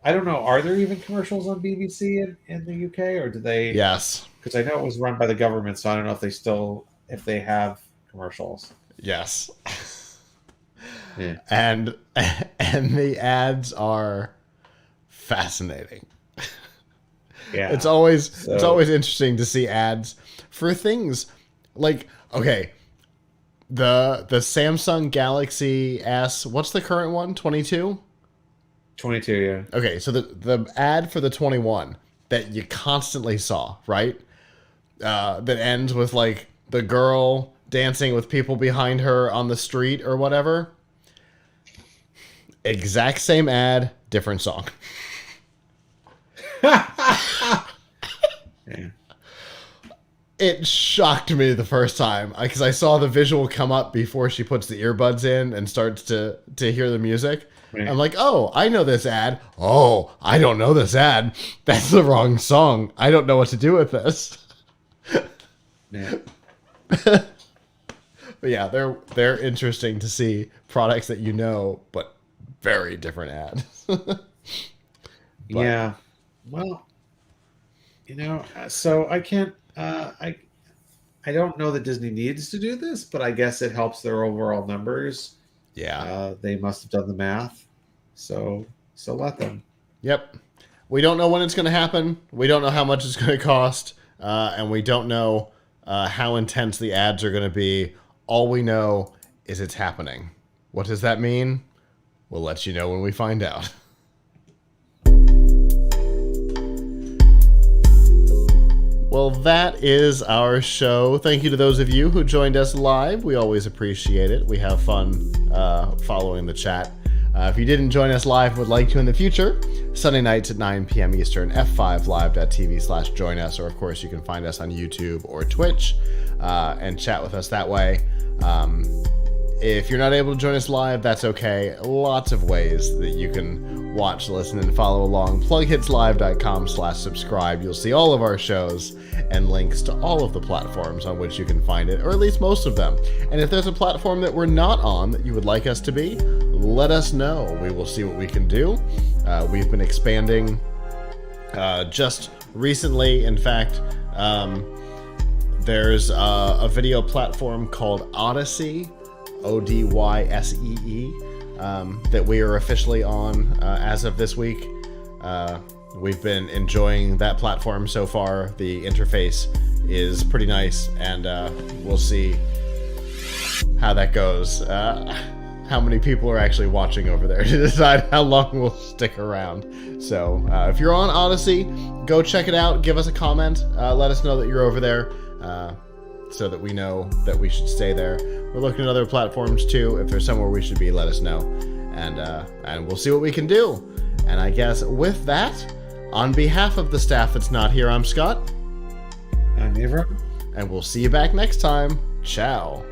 I don't know. Are there even commercials on BBC in the UK, or do they?
Yes.
Because I know it was run by the government, so I don't know if they have commercials.
Yes.
Yeah.
And the ads are fascinating.
Yeah.
It's always interesting to see ads for things like, okay, the Samsung Galaxy S, what's the current one? 22?
22, yeah.
Okay, so the ad for the 21 that you constantly saw, right? That ends with like the girl dancing with people behind her on the street or whatever. Exact same ad, different song.
Yeah.
It shocked me the first time because I saw the visual come up before she puts the earbuds in and starts to hear the music. Right. I'm like, oh, I know this ad. Oh, I don't know this ad. That's the wrong song. I don't know what to do with this.
Yeah.
But yeah, they're interesting to see products that you know, but very different ads.
Yeah. Well, so I can't. I don't know that Disney needs to do this, but I guess it helps their overall numbers.
Yeah.
They must have done the math. So let them.
Yep. We don't know when it's going to happen. We don't know how much it's going to cost. And we don't know how intense the ads are going to be. All we know is it's happening. What does that mean? We'll let you know when we find out. Well, that is our show. Thank you to those of you who joined us live. We always appreciate it. We have fun following the chat. If you didn't join us live and would like to in the future, Sunday nights at 9 p.m. Eastern, f5live.tv/join us, or of course you can find us on YouTube or Twitch and chat with us that way. If you're not able to join us live, that's okay. Lots of ways that you can watch, listen, and follow along. PLUGHITZlive.com/subscribe. You'll see all of our shows and links to all of the platforms on which you can find it, or at least most of them. And if there's a platform that we're not on that you would like us to be, let us know. We will see what we can do. We've been expanding just recently. In fact, there's a video platform called Odyssey, ODYSEE, that we are officially on as of this week. We've been enjoying that platform so far. The interface is pretty nice, and we'll see how that goes. How many people are actually watching over there to decide how long we'll stick around. So if you're on Odyssey, go check it out. Give us a comment. Let us know that you're over there. So that we know that we should stay there. We're looking at other platforms too. If there's somewhere we should be, let us know, and we'll see what we can do. And I guess with that, on behalf of the staff that's not here, I'm Scott.
I'm Ivra.
And we'll see you back next time. Ciao.